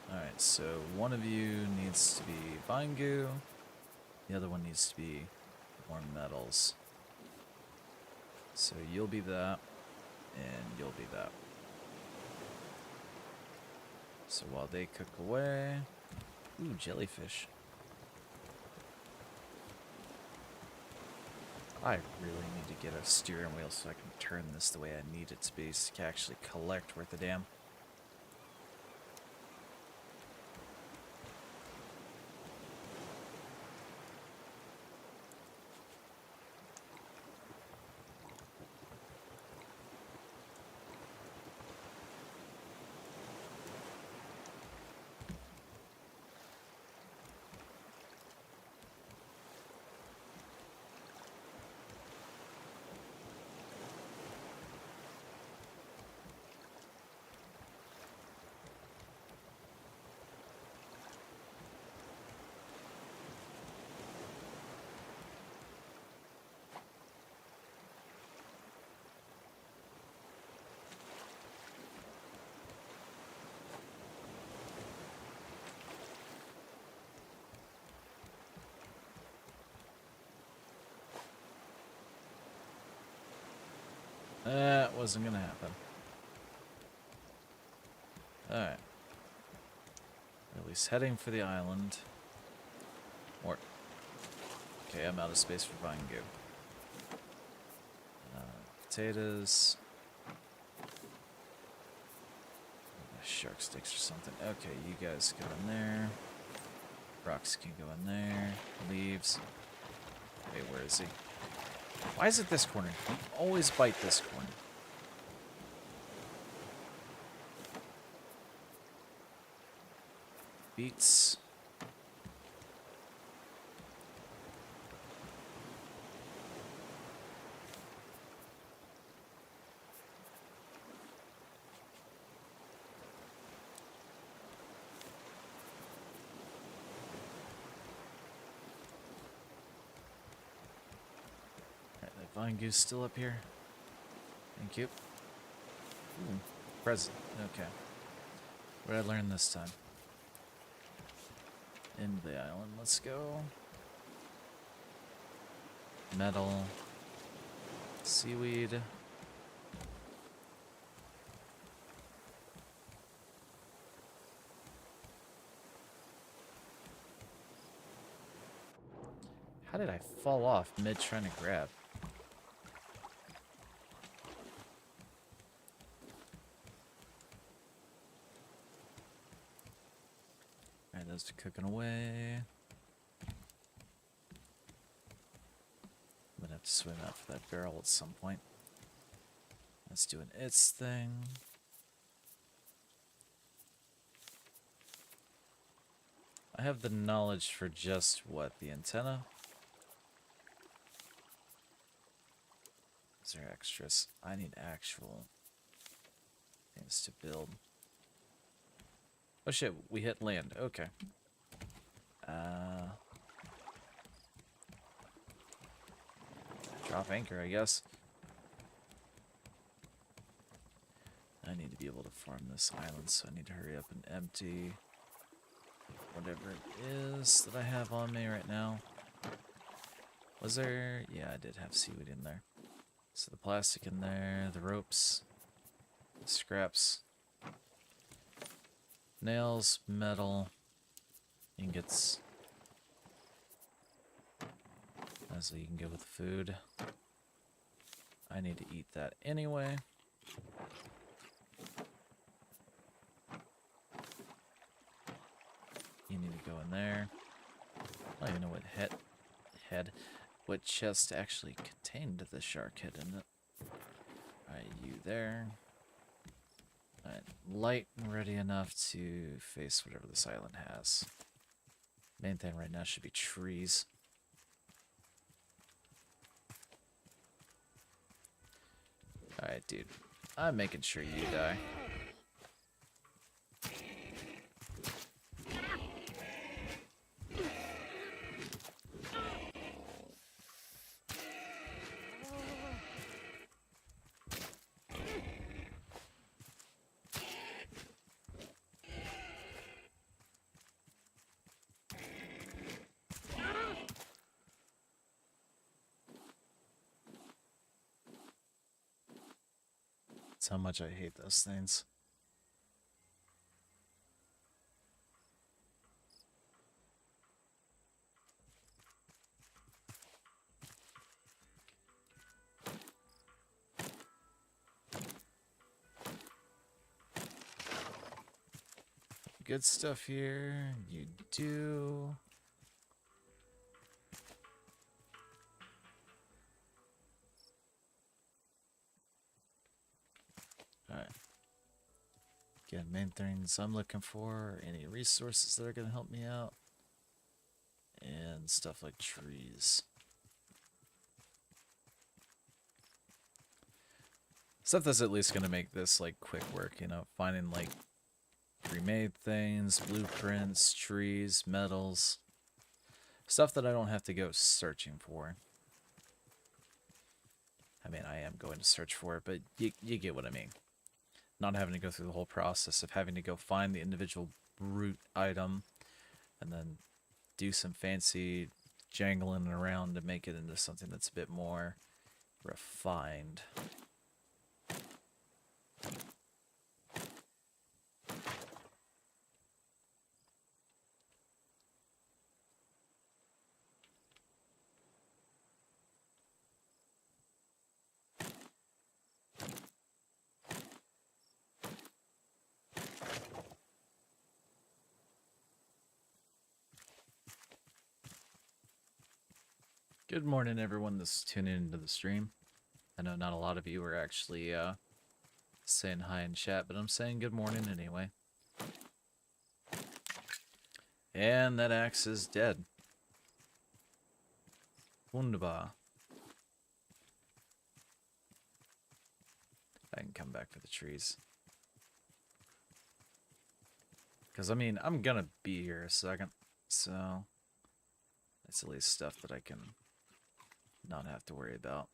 Speaker 1: Alright, so one of you needs to be vine goo. The other one needs to be more metals. So you'll be that, and you'll be that. So while they cook away... Ooh, jellyfish. I really need to get a steering wheel so I can turn this the way I need it to be so I can actually collect worth a damn. That wasn't gonna happen. Alright. At least heading for the island. Or... Okay, I'm out of space for vine goo. Potatoes. Shark sticks or something. Okay, you guys go in there. Rocks can go in there. Leaves. Wait, where is he? Why is it this corner? You always bite this corner. Beets. Alright, that vine goose still up here. Thank you. Ooh, present. Okay. What did I learn this time? Into the island. Let's go. Metal. Seaweed. How did I fall off mid trying to grab? Alright, those are cooking away. I'm gonna have to swim out for that barrel at some point. That's doing its thing. I have the knowledge for just what? The antenna? Is there extras? I need actual things to build. Oh shit, we hit land. Okay. Drop anchor, I guess. I need to be able to farm this island, so I need to hurry up and empty whatever it is that I have on me right now. Was there... Yeah, I did have seaweed in there. So the plastic in there, the ropes, the scraps, nails, metal, ingots. So you can go with the food. I need to eat that anyway. You need to go in there. I don't even know what chest actually contained the shark head in it. Alright, you there. Alright, light and ready enough to face whatever this island has. Main thing right now should be trees. Alright, dude. I'm making sure you die. That's how much I hate those things. Good stuff here. You do. Alright. Again, main things I'm looking for are any resources that are going to help me out. And stuff like trees. Stuff that's at least going to make this like quick work, you know, finding like pre-made things, blueprints, trees, metals. Stuff that I don't have to go searching for. I mean, I am going to search for it, but you get what I mean. Not having to go through the whole process of having to go find the individual root item and then do some fancy jangling around to make it into something that's a bit more refined. Good morning, everyone that's tuning into the stream. I know not a lot of you are actually saying hi in chat, but I'm saying good morning anyway. And that axe is dead. Wunderbar. I can come back for the trees. Because, I mean, I'm gonna be here a second, so it's at least stuff that I can not have to worry about.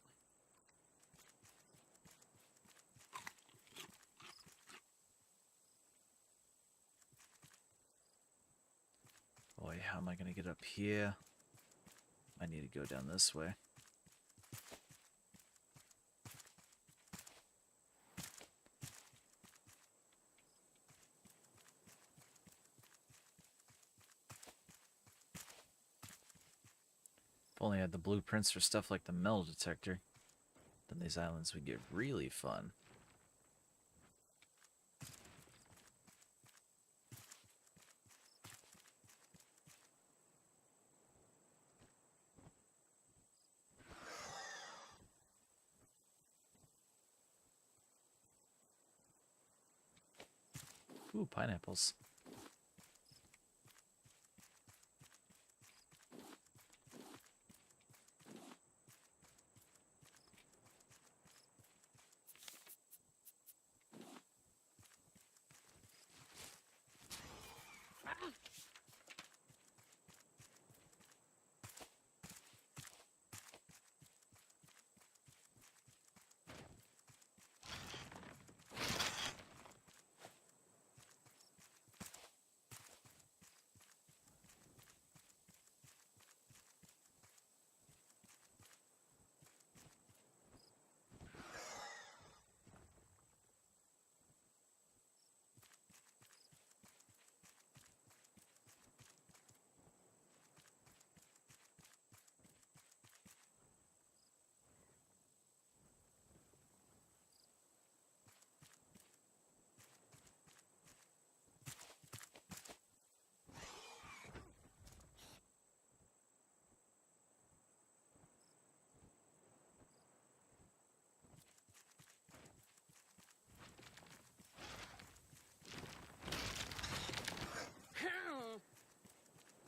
Speaker 1: Boy, how am I gonna get up here? I need to go down this way. If only I had the blueprints for stuff like the metal detector, then these islands would get really fun. Ooh, pineapples.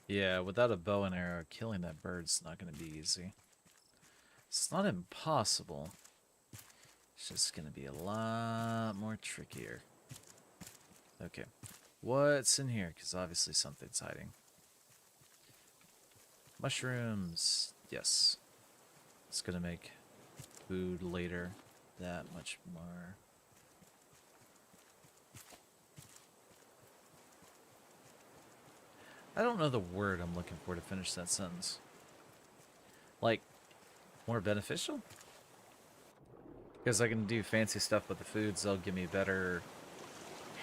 Speaker 1: Yeah, without a bow and arrow, killing that bird's not going to be easy. It's not impossible. It's just going to be a lot more trickier. Okay. What's in here? Because obviously something's hiding. Mushrooms. Yes. It's going to make food later that much more. I don't know the word I'm looking for to finish that sentence. Like, more beneficial? Because I can do fancy stuff with the foods. They'll give me better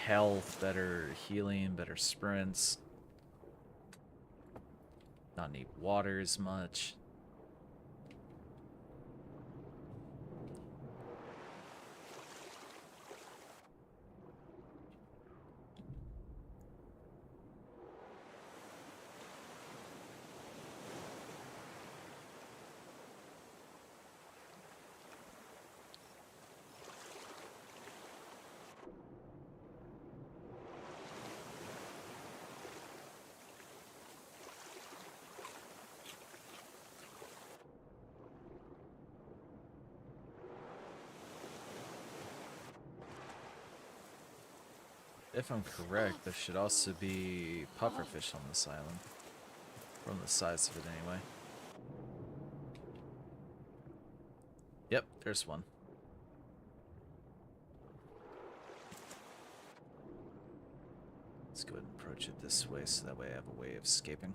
Speaker 1: health, better healing, better sprints. Not need water as much. If I'm correct, there should also be pufferfish on this island. From the size of it, anyway. Yep, there's one. Let's go ahead and approach it this way, so that way I have a way of escaping.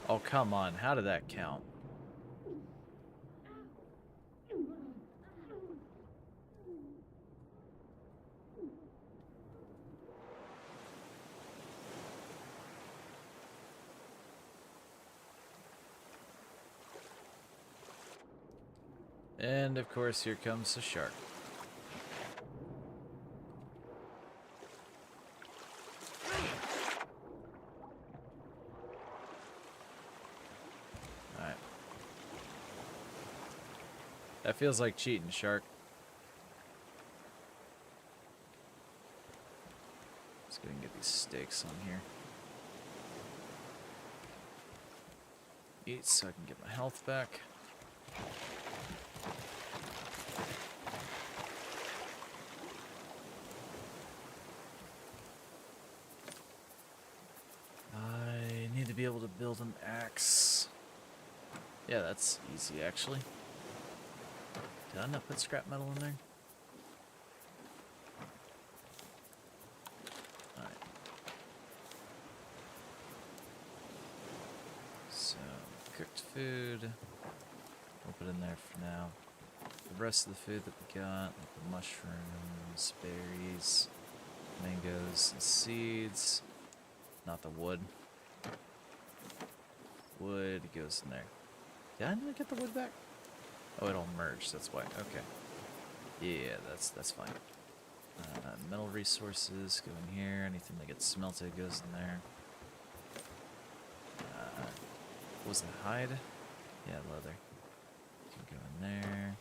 Speaker 1: Oh, come on. How did that count? And, of course, here comes the shark. Alright. That feels like cheating, shark. Let's go and get these steaks on here. Eat so I can get my health back. I need to be able to build an axe. Yeah, that's easy, actually. Did I not put scrap metal in there? Alright. So, cooked food. We'll put in there for now. The rest of the food that we got, like the mushrooms, berries, mangoes, and seeds. Not the wood. Wood goes in there. Did I not get the wood back? Oh, it all merged, that's why. Okay. Yeah, that's fine. Metal resources go in here. Anything that gets smelted goes in there. What was it, hide? Yeah, leather. Can go in there.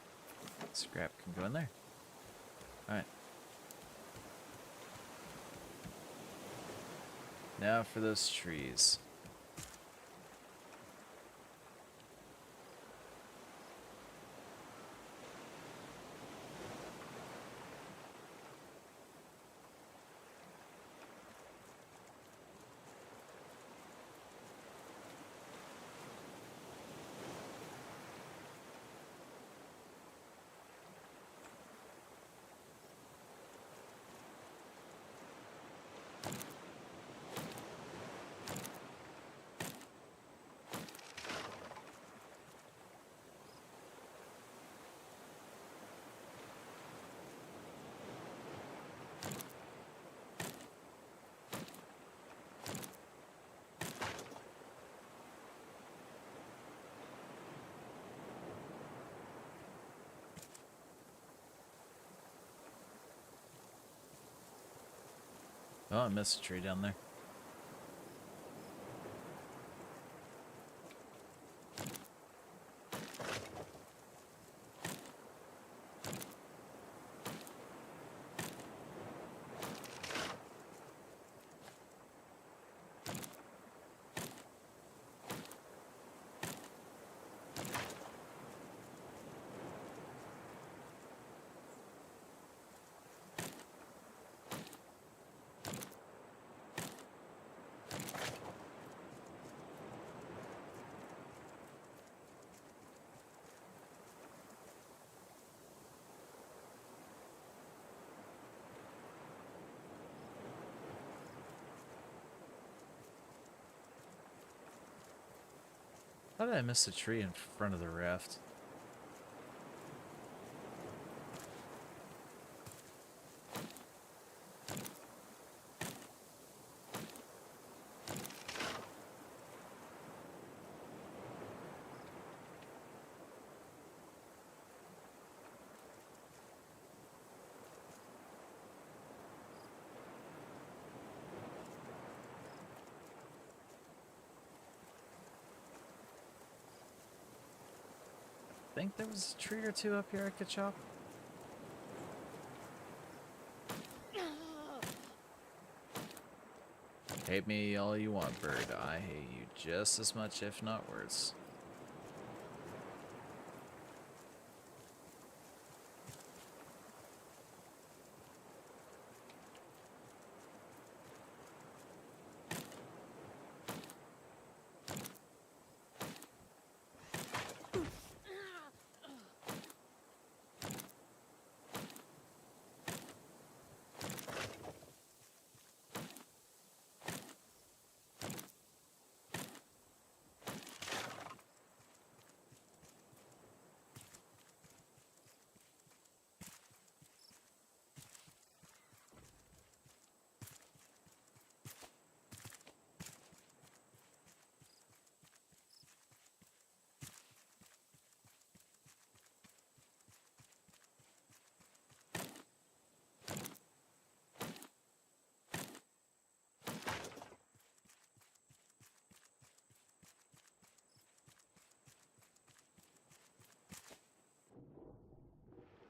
Speaker 1: Scrap can go in there. Alright. Now for those trees. Oh, I missed a tree down there. How did I miss a tree in front of the raft? I think there was a tree or two up here I could chop. Hate me all you want, bird. I hate you just as much, if not worse.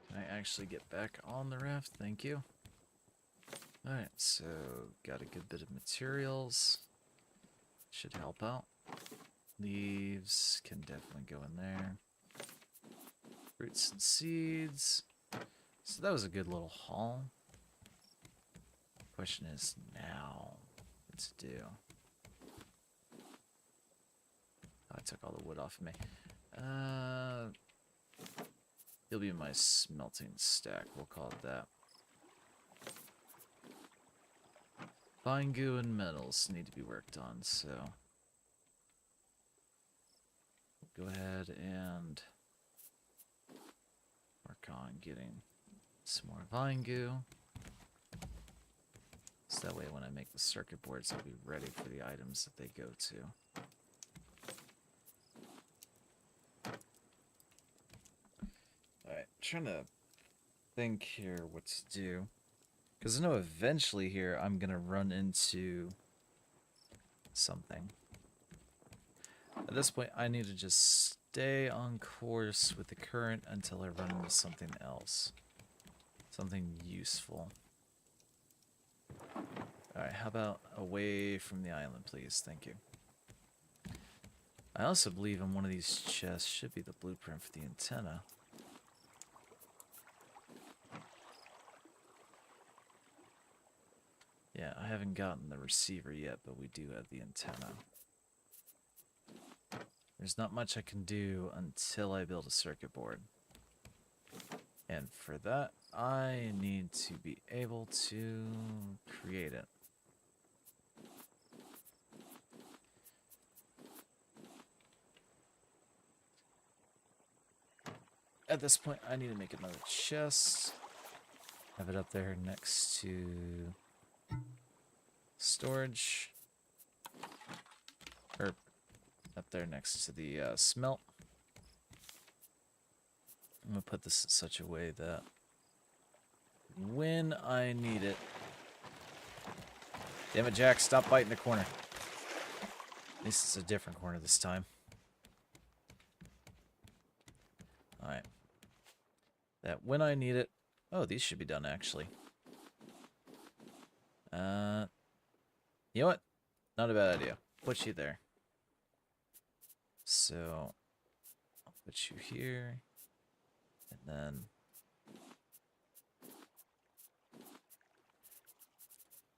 Speaker 1: Can I actually get back on the raft? Thank you. Alright, so got a good bit of materials. Should help out. Leaves can definitely go in there. Roots and seeds. So that was a good little haul. Question is now what to do. Oh, I took all the wood off of me. He'll be in my smelting stack, we'll call it that. Fine goo and metals need to be worked on, so we'll go ahead and work on getting some more vine goo. So that way when I make the circuit boards, I'll be ready for the items that they go to. Alright, trying to think here what to do. Because I know eventually here I'm going to run into something. At this point, I need to just stay on course with the current until I run into something else. Something useful. Alright, how about away from the island, please? Thank you. I also believe in one of these chests should be the blueprint for the antenna. Yeah, I haven't gotten the receiver yet, but we do have the antenna. There's not much I can do until I build a circuit board. And for that, I need to be able to create it. At this point, I need to make another chest. Have it up there next to storage. Or up there next to the smelt. I'm going to put this in such a way that when I need it... Damn it, Jack, stop biting the corner. At least it's a different corner this time. Alright. That when I need it... Oh, these should be done, actually. You know what? Not a bad idea. Put you there. So, I'll put you here. And then...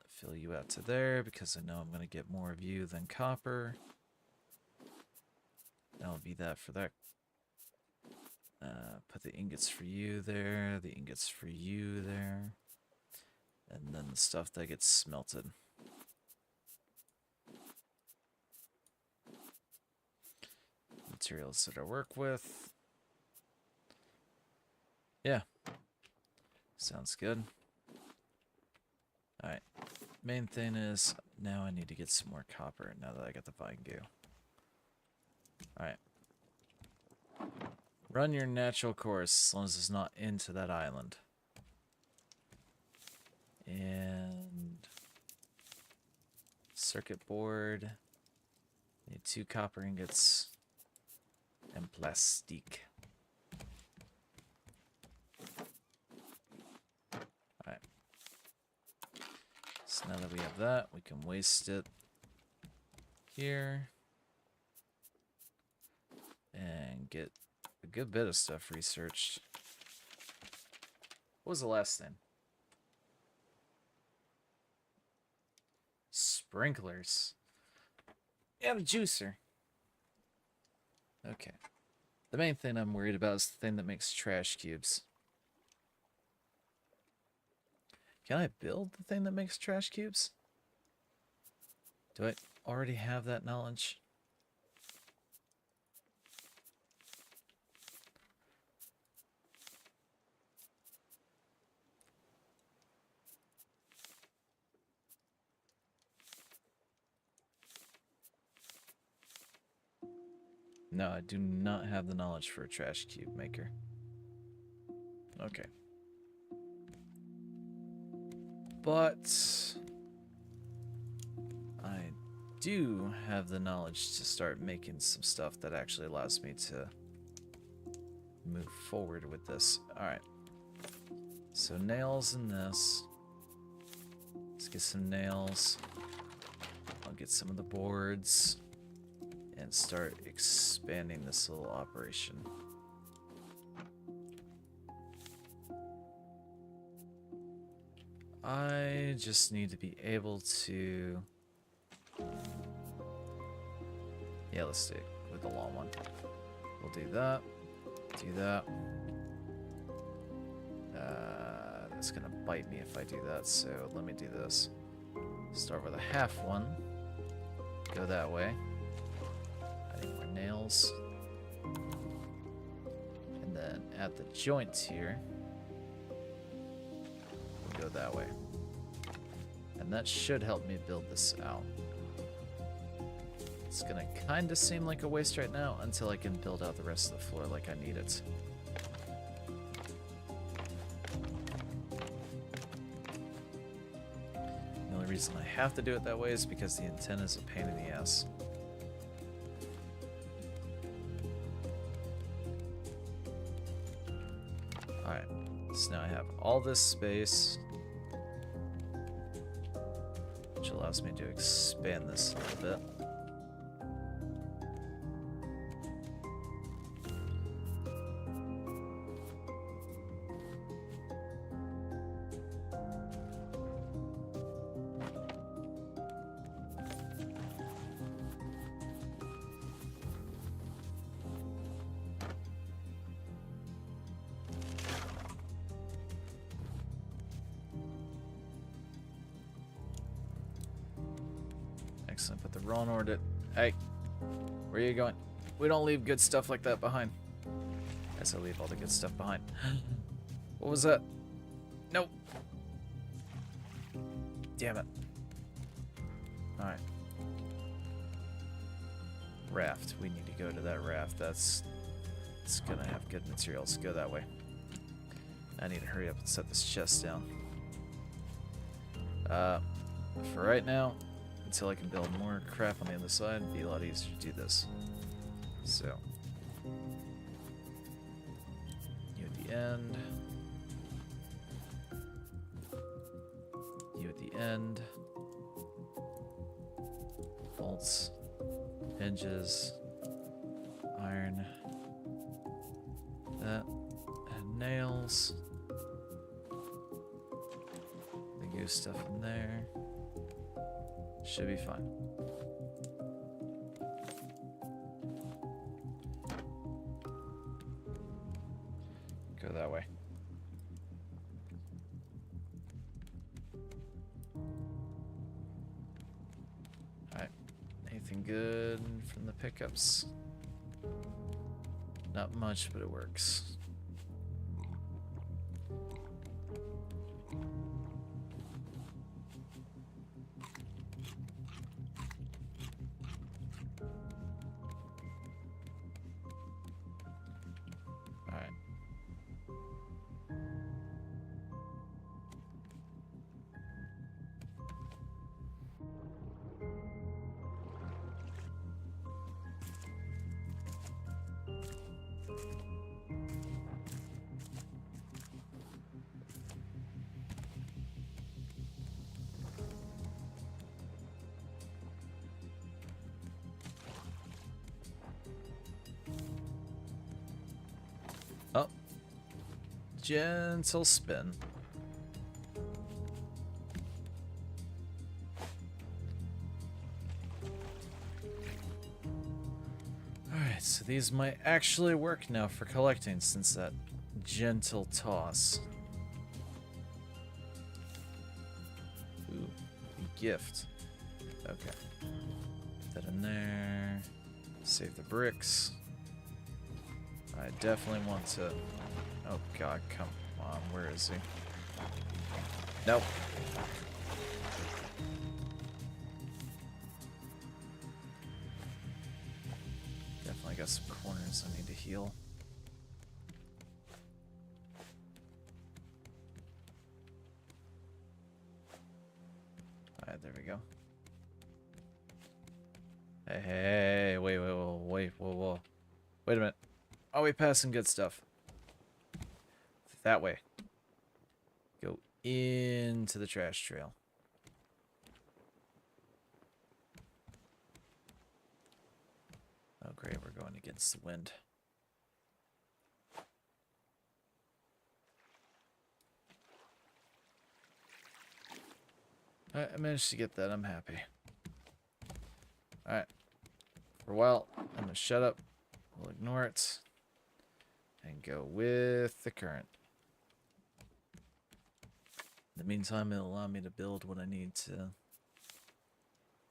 Speaker 1: fill you out to there, because I know I'm going to get more of you than copper. That'll be that for that. Put the ingots for you there, the ingots for you there. And then the stuff that gets smelted. materials that I work with. Yeah. Sounds good. Alright. Main thing is, now I need to get some more copper now that I got the vine goo. Alright. Run your natural course as long as it's not into that island. And circuit board. Need 2 copper ingots and plastique. Alright. So now that we have that, we can waste it here. And get a good bit of stuff researched. What was the last thing? Sprinklers. And a juicer. Okay. The main thing I'm worried about is the thing that makes trash cubes. Can I build the thing that makes trash cubes? Do I already have that knowledge? No, I do not have the knowledge for a trash cube maker. Okay. But I do have the knowledge to start making some stuff that actually allows me to move forward with this. Alright. So nails in this. Let's get some nails. I'll get some of the boards. And start expanding this little operation. I just need to be able to... Yeah, let's stick with the long one. We'll do that. Do that. That's gonna bite me if I do that, so let me do this. Start with a half one. Go that way. Adding more nails. And then at the joints here, we'll go that way. And that should help me build this out. It's gonna kinda seem like a waste right now until I can build out the rest of the floor like I need it. The only reason I have to do it that way is because the antenna is a pain in the ass. Alright, so now I have all this space, which allows me to expand this a little bit. Excellent, put the wrong order. Hey, where are you going? We don't leave good stuff like that behind. Guess I leave all the good stuff behind. What was that? Nope. Damn it. Alright. Raft. We need to go to that raft. It's gonna have good materials. Go that way. I need to hurry up and set this chest down. For right now, until I can build more crap on the other side, it'd be a lot easier to do this. So, you at the end. You at the end. Bolts, hinges, iron, that, and nails. The goose stuff in there. Should be fine. Go that way. Alright. Anything good from the pickups? Not much, but it works. Alright. Oh. Gentle spin. Alright, so these might actually work now for collecting since that gentle toss. Ooh, a gift. Okay. Put that in there. Save the bricks. I definitely want to... Oh god, come on, where is he? Nope. Definitely got some corners I need to heal. Alright, there we go. Hey, wait, whoa. Wait a minute. Oh, we passed some good stuff. That way. Go into the trash trail. Oh, great, we're going against the wind. Alright, I managed to get that. I'm happy. Alright. For a while, I'm going to shut up. We'll ignore it. And go with the current. In the meantime, it'll allow me to build what I need to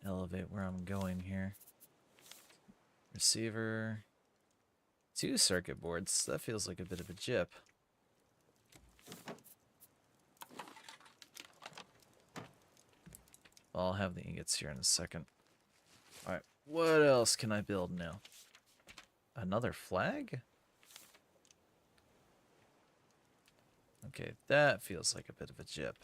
Speaker 1: elevate where I'm going here. Receiver. 2 circuit boards. That feels like a bit of a jip. I'll have the ingots here in a second. Alright, what else can I build now? Another flag? Okay, that feels like a bit of a jip.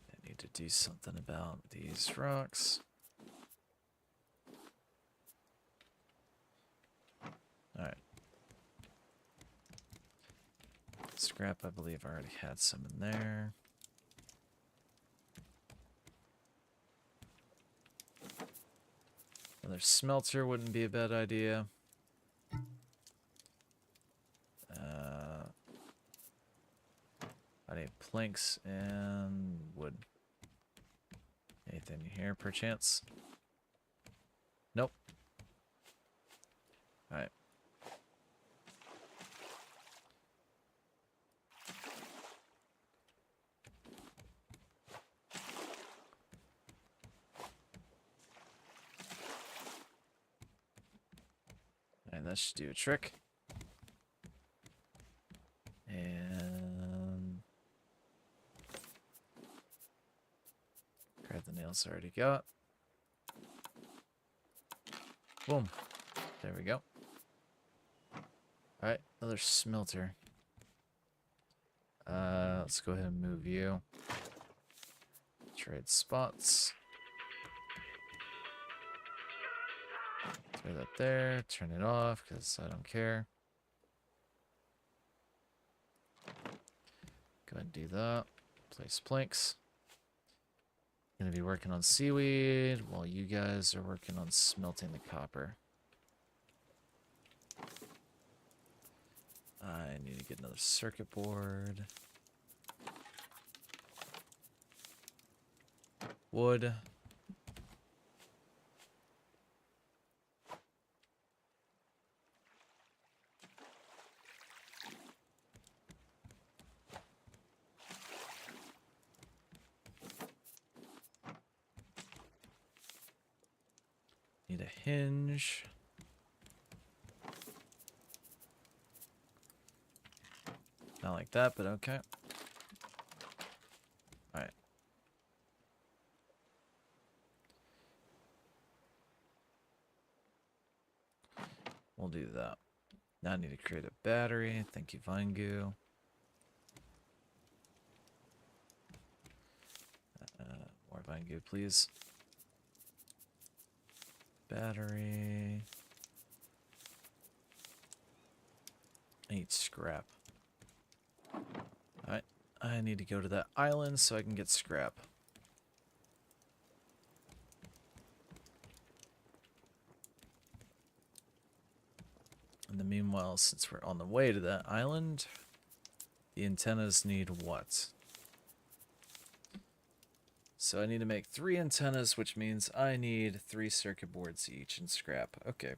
Speaker 1: I need to do something about these rocks. Alright. Scrap, I believe I already had some in there. Another smelter wouldn't be a bad idea. I need planks and wood. Anything here, perchance? Nope. Alright. And that should do a trick. And grab the nails I already got. Boom. There we go. Alright, another smelter. Let's go ahead and move you. Trade spots. Throw that there. Turn it off because I don't care. Go ahead and do that. Place planks. Gonna be working on seaweed while you guys are working on smelting the copper. I need to get another circuit board. Wood. Need a hinge. Not like that, but okay. Alright. We'll do that. Now I need to create a battery. Thank you, Vine Goo. More Vine Goo, please. Battery. I need scrap. Alright. I need to go to that island so I can get scrap. In the meanwhile, since we're on the way to that island, the antennas need what? So I need to make 3 antennas, which means I need 3 circuit boards each and scrap. Okay.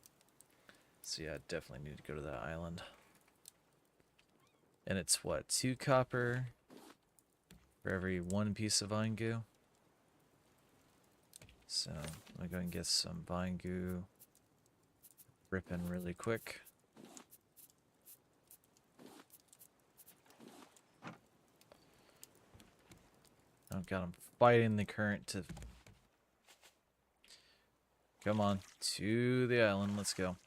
Speaker 1: So yeah, I definitely need to go to that island. And it's what, 2 copper for every 1 piece of vine goo? So I'm gonna go and get some vine goo. Ripping really quick. Oh god, I'm fighting the current to... Come on, to the island, let's go.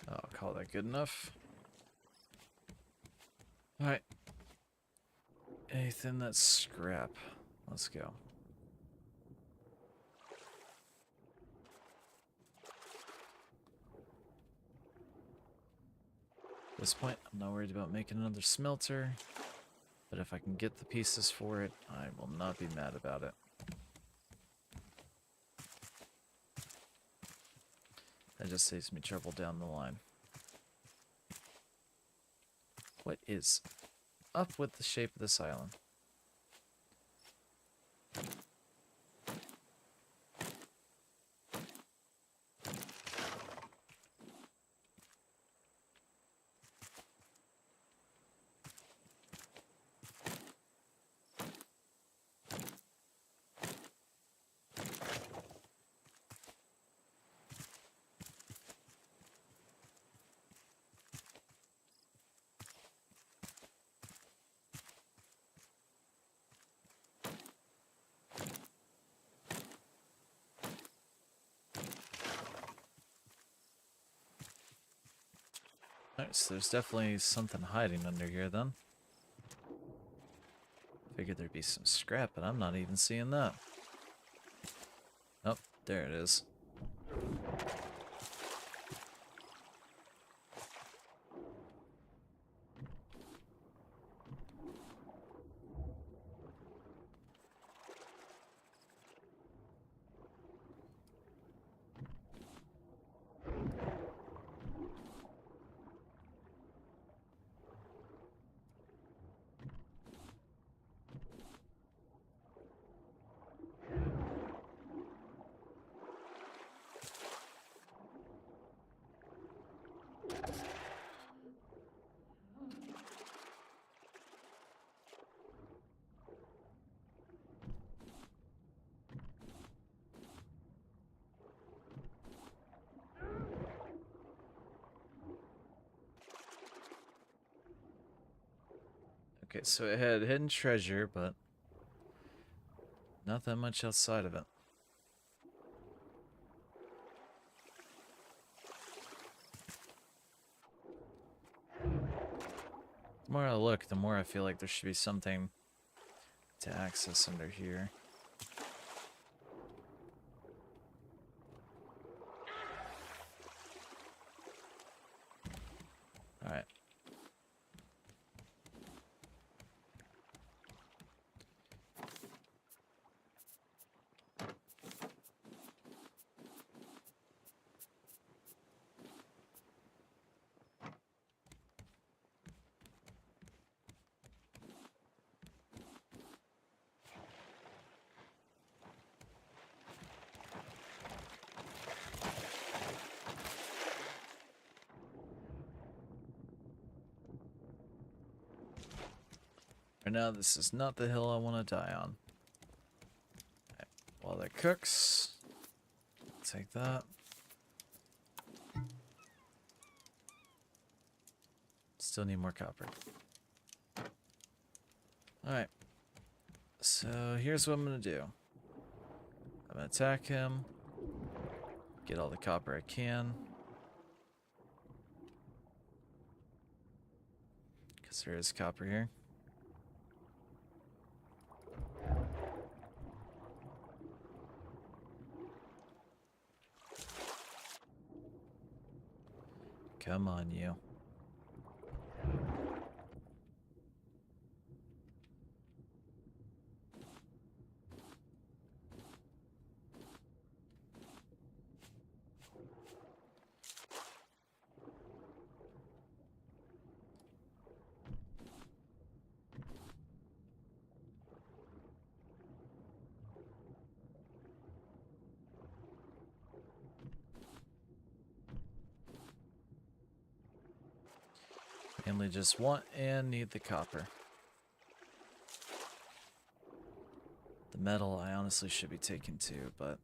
Speaker 1: I'll call that good enough. Alright. Anything that's scrap. Let's go. At this point, I'm not worried about making another smelter. But if I can get the pieces for it, I will not be mad about it. That just saves me trouble down the line. What is up with the shape of this island? Alright, so there's definitely something hiding under here then. Figured there'd be some scrap, but I'm not even seeing that. Oh, there it is. Okay, so it had hidden treasure, but not that much outside of it. The more I look, the more I feel like there should be something to access under here. Alright. Right now, this is not the hill I want to die on. Right. While that cooks, take that. Still need more copper. Alright. So here's what I'm going to do. I'm going to attack him. Get all the copper I can. Because there is copper here. Come on, you. Mainly just want and need the copper. The metal I honestly should be taking too, but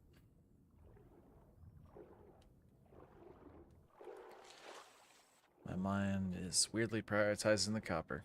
Speaker 1: my mind is weirdly prioritizing the copper.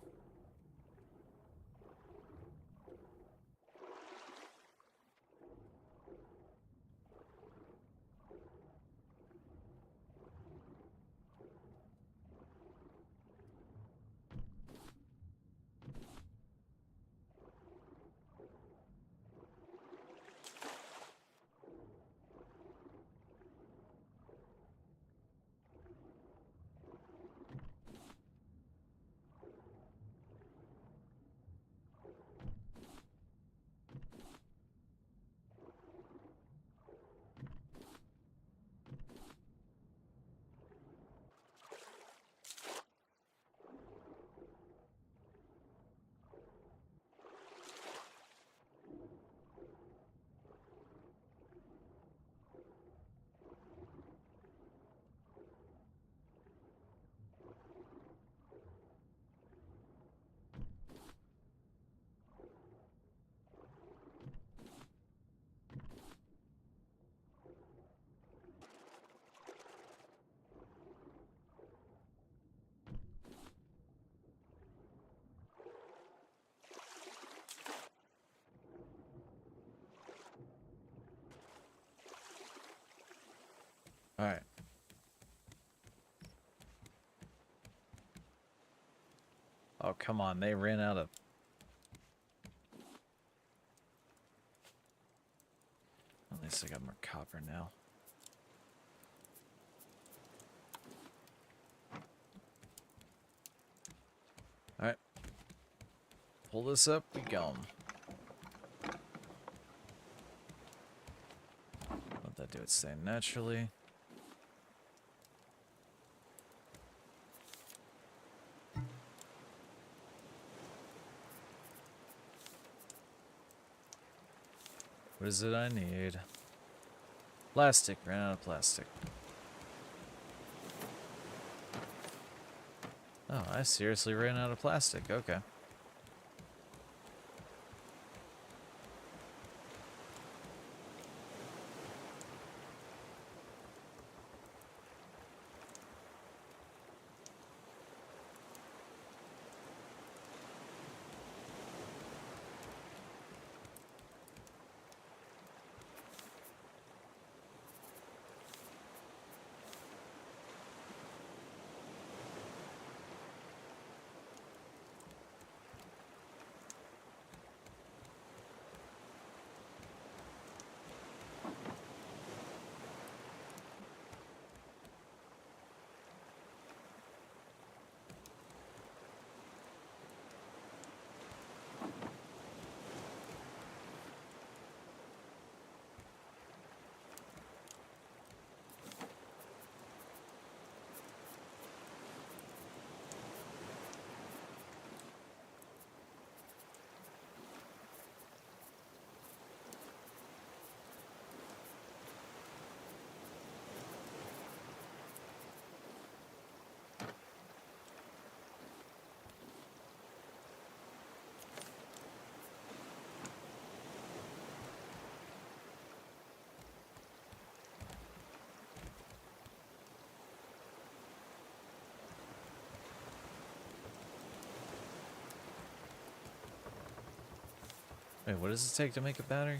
Speaker 1: Alright. Oh, come on. They ran out of... At least I got more copper now. Alright. Pull this up, we go. Let that do its thing naturally. What is it I need? Plastic. Ran out of plastic. Oh, I seriously ran out of plastic. Okay. Wait, what does it take to make a battery?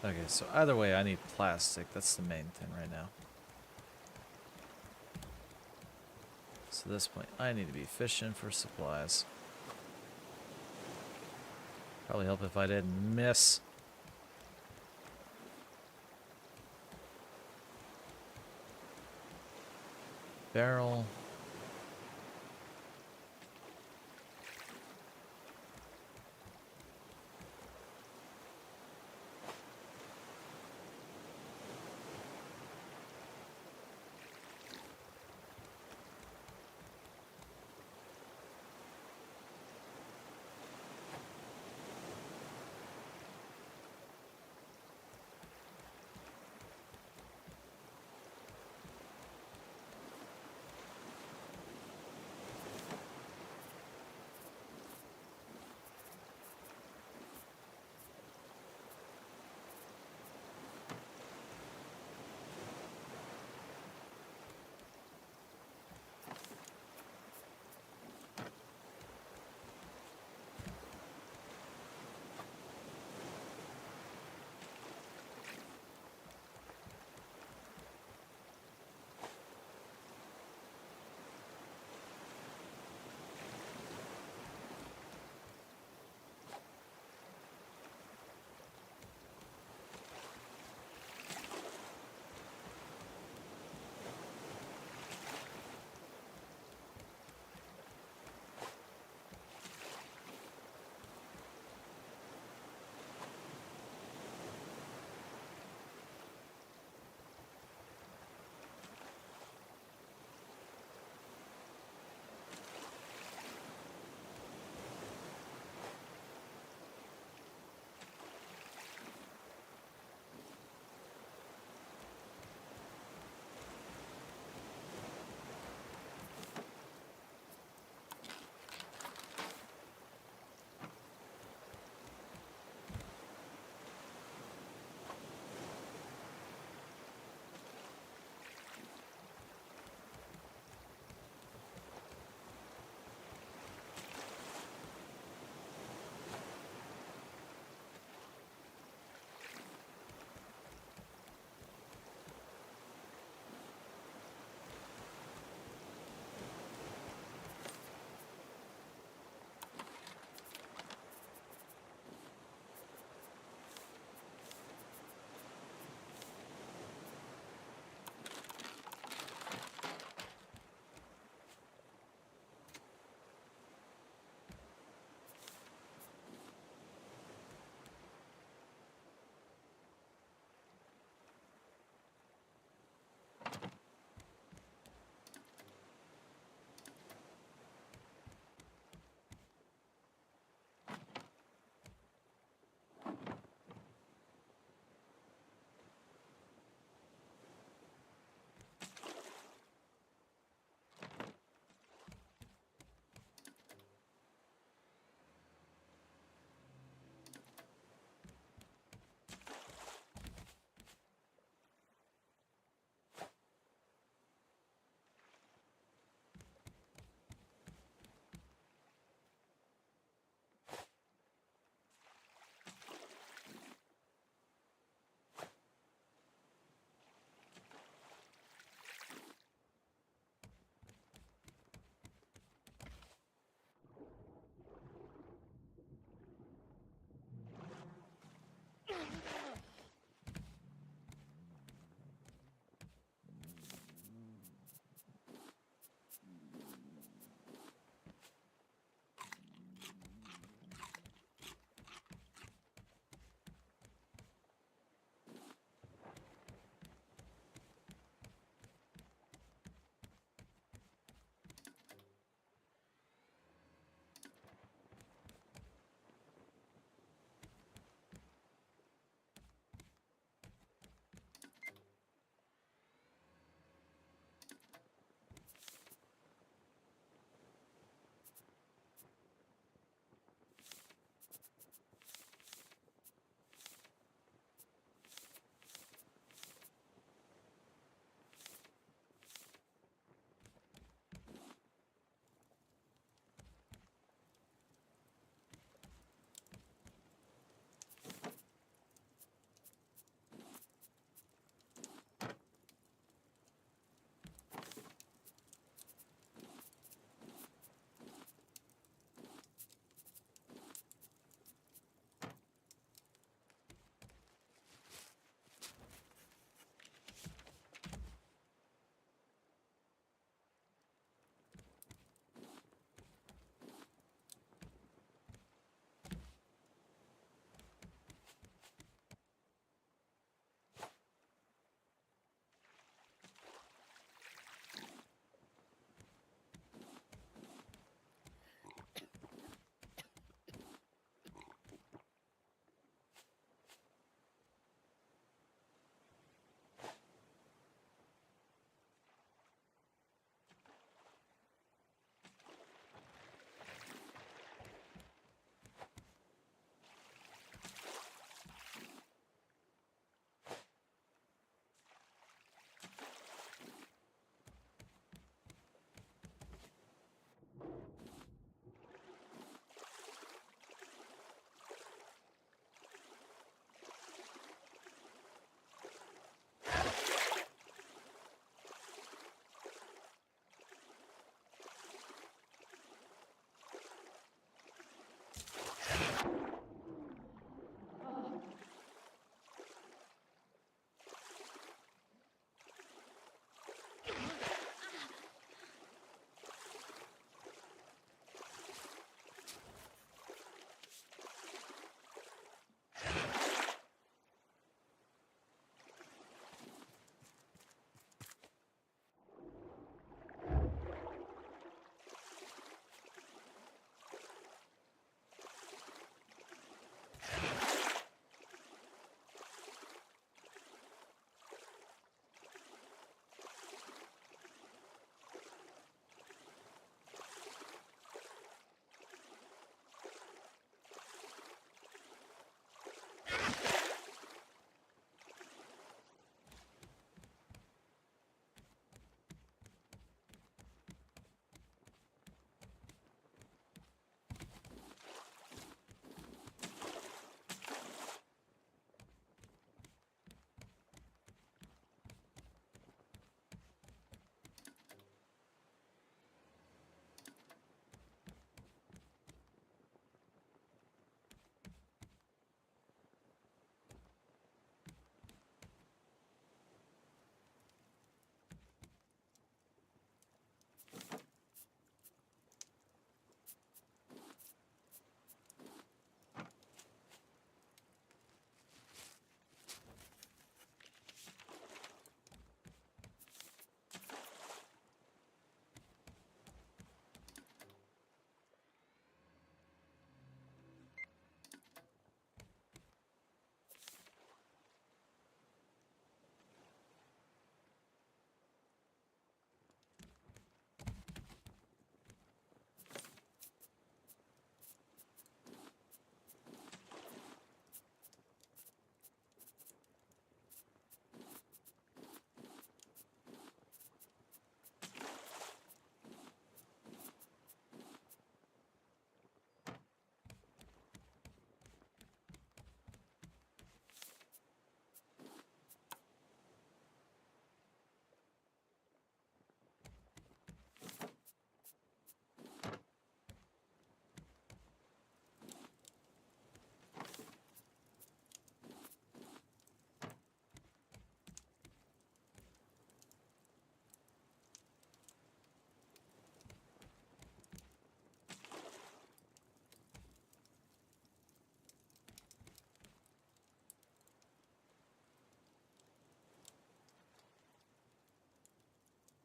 Speaker 1: Okay, so either way, I need plastic. That's the main thing right now. So at this point, I need to be fishing for supplies. Probably help if I didn't miss. Barrel.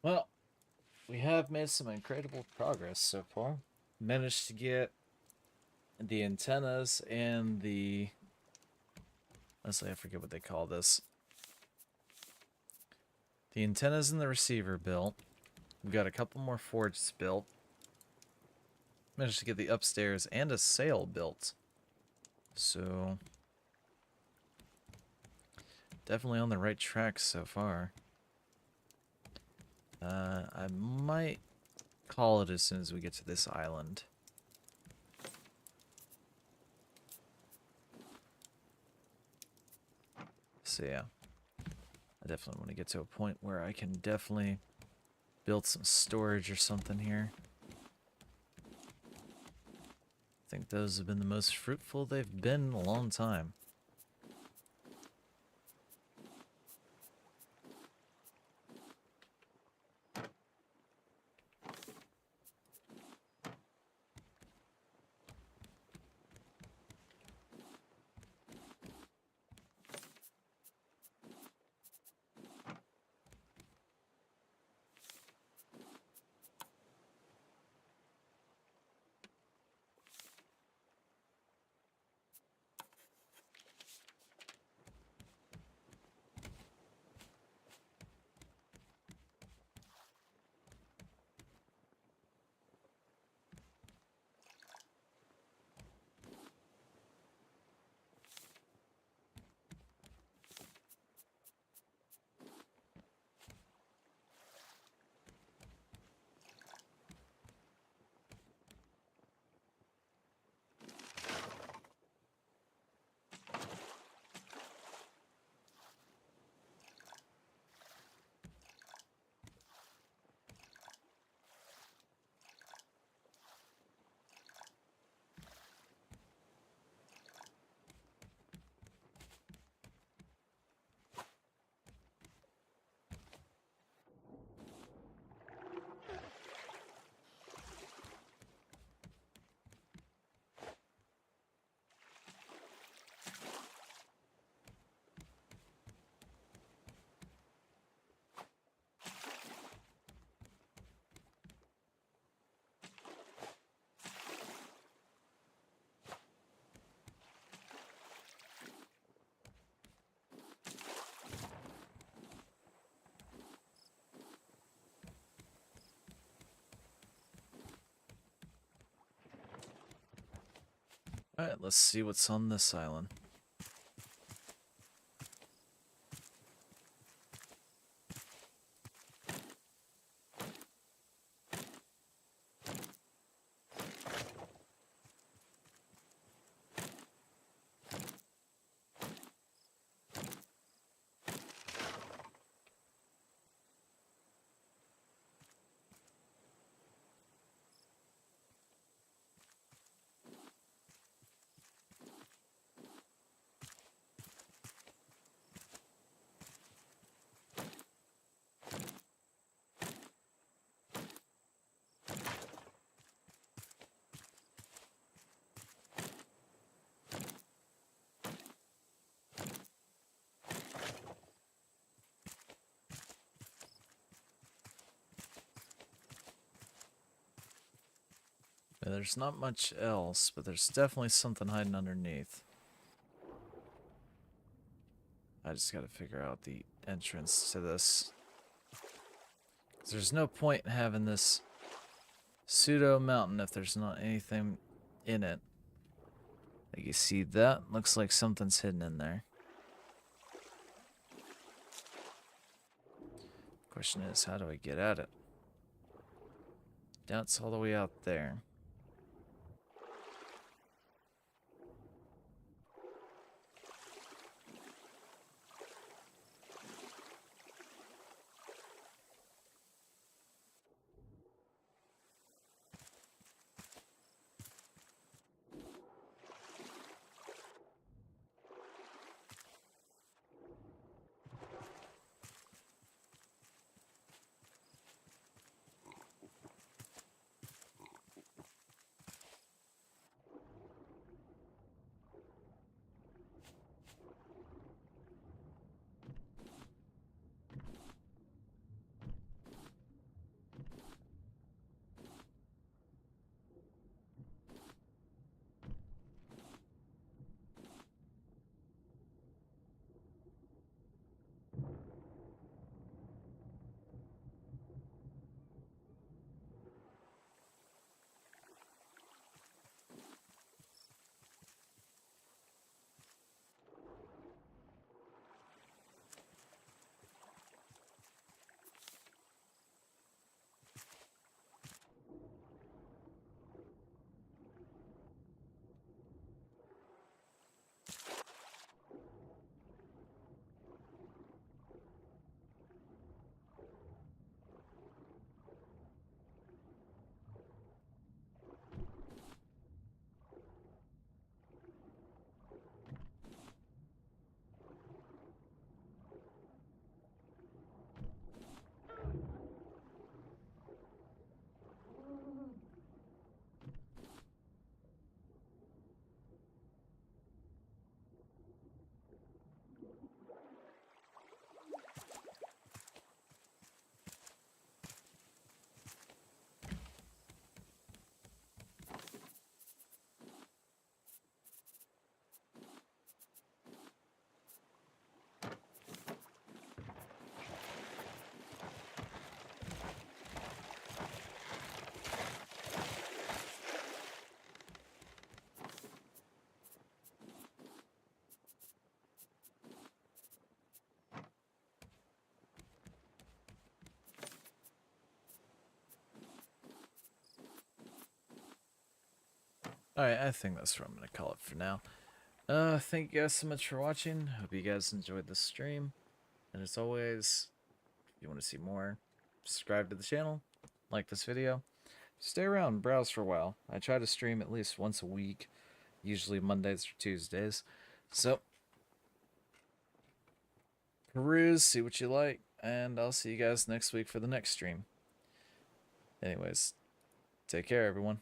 Speaker 1: Well, we have made some incredible progress so far. Managed to get the antennas and the... Honestly, I forget what they call this. The antennas and the receiver built. We've got a couple more forges built. Managed to get the upstairs and a sail built. So, definitely on the right track so far. I might call it as soon as we get to this island. So yeah, I definitely want to get to a point where I can definitely build some storage or something here. I think those have been the most fruitful they've been in a long time. Alright, let's see what's on this island. Yeah, there's not much else, but there's definitely something hiding underneath. I just gotta figure out the entrance to this. 'Cause there's no point in having this pseudo mountain if there's not anything in it. Like you see that? Looks like something's hidden in there. Question is, how do I get at it? Doubt's all the way out there. Alright, I think that's what I'm going to call it for now. Thank you guys so much for watching. Hope you guys enjoyed the stream. And as always, if you want to see more, subscribe to the channel, like this video, stay around, browse for a while. I try to stream at least once a week, usually Mondays or Tuesdays. So, peruse, see what you like, and I'll see you guys next week for the next stream. Anyways, take care, everyone.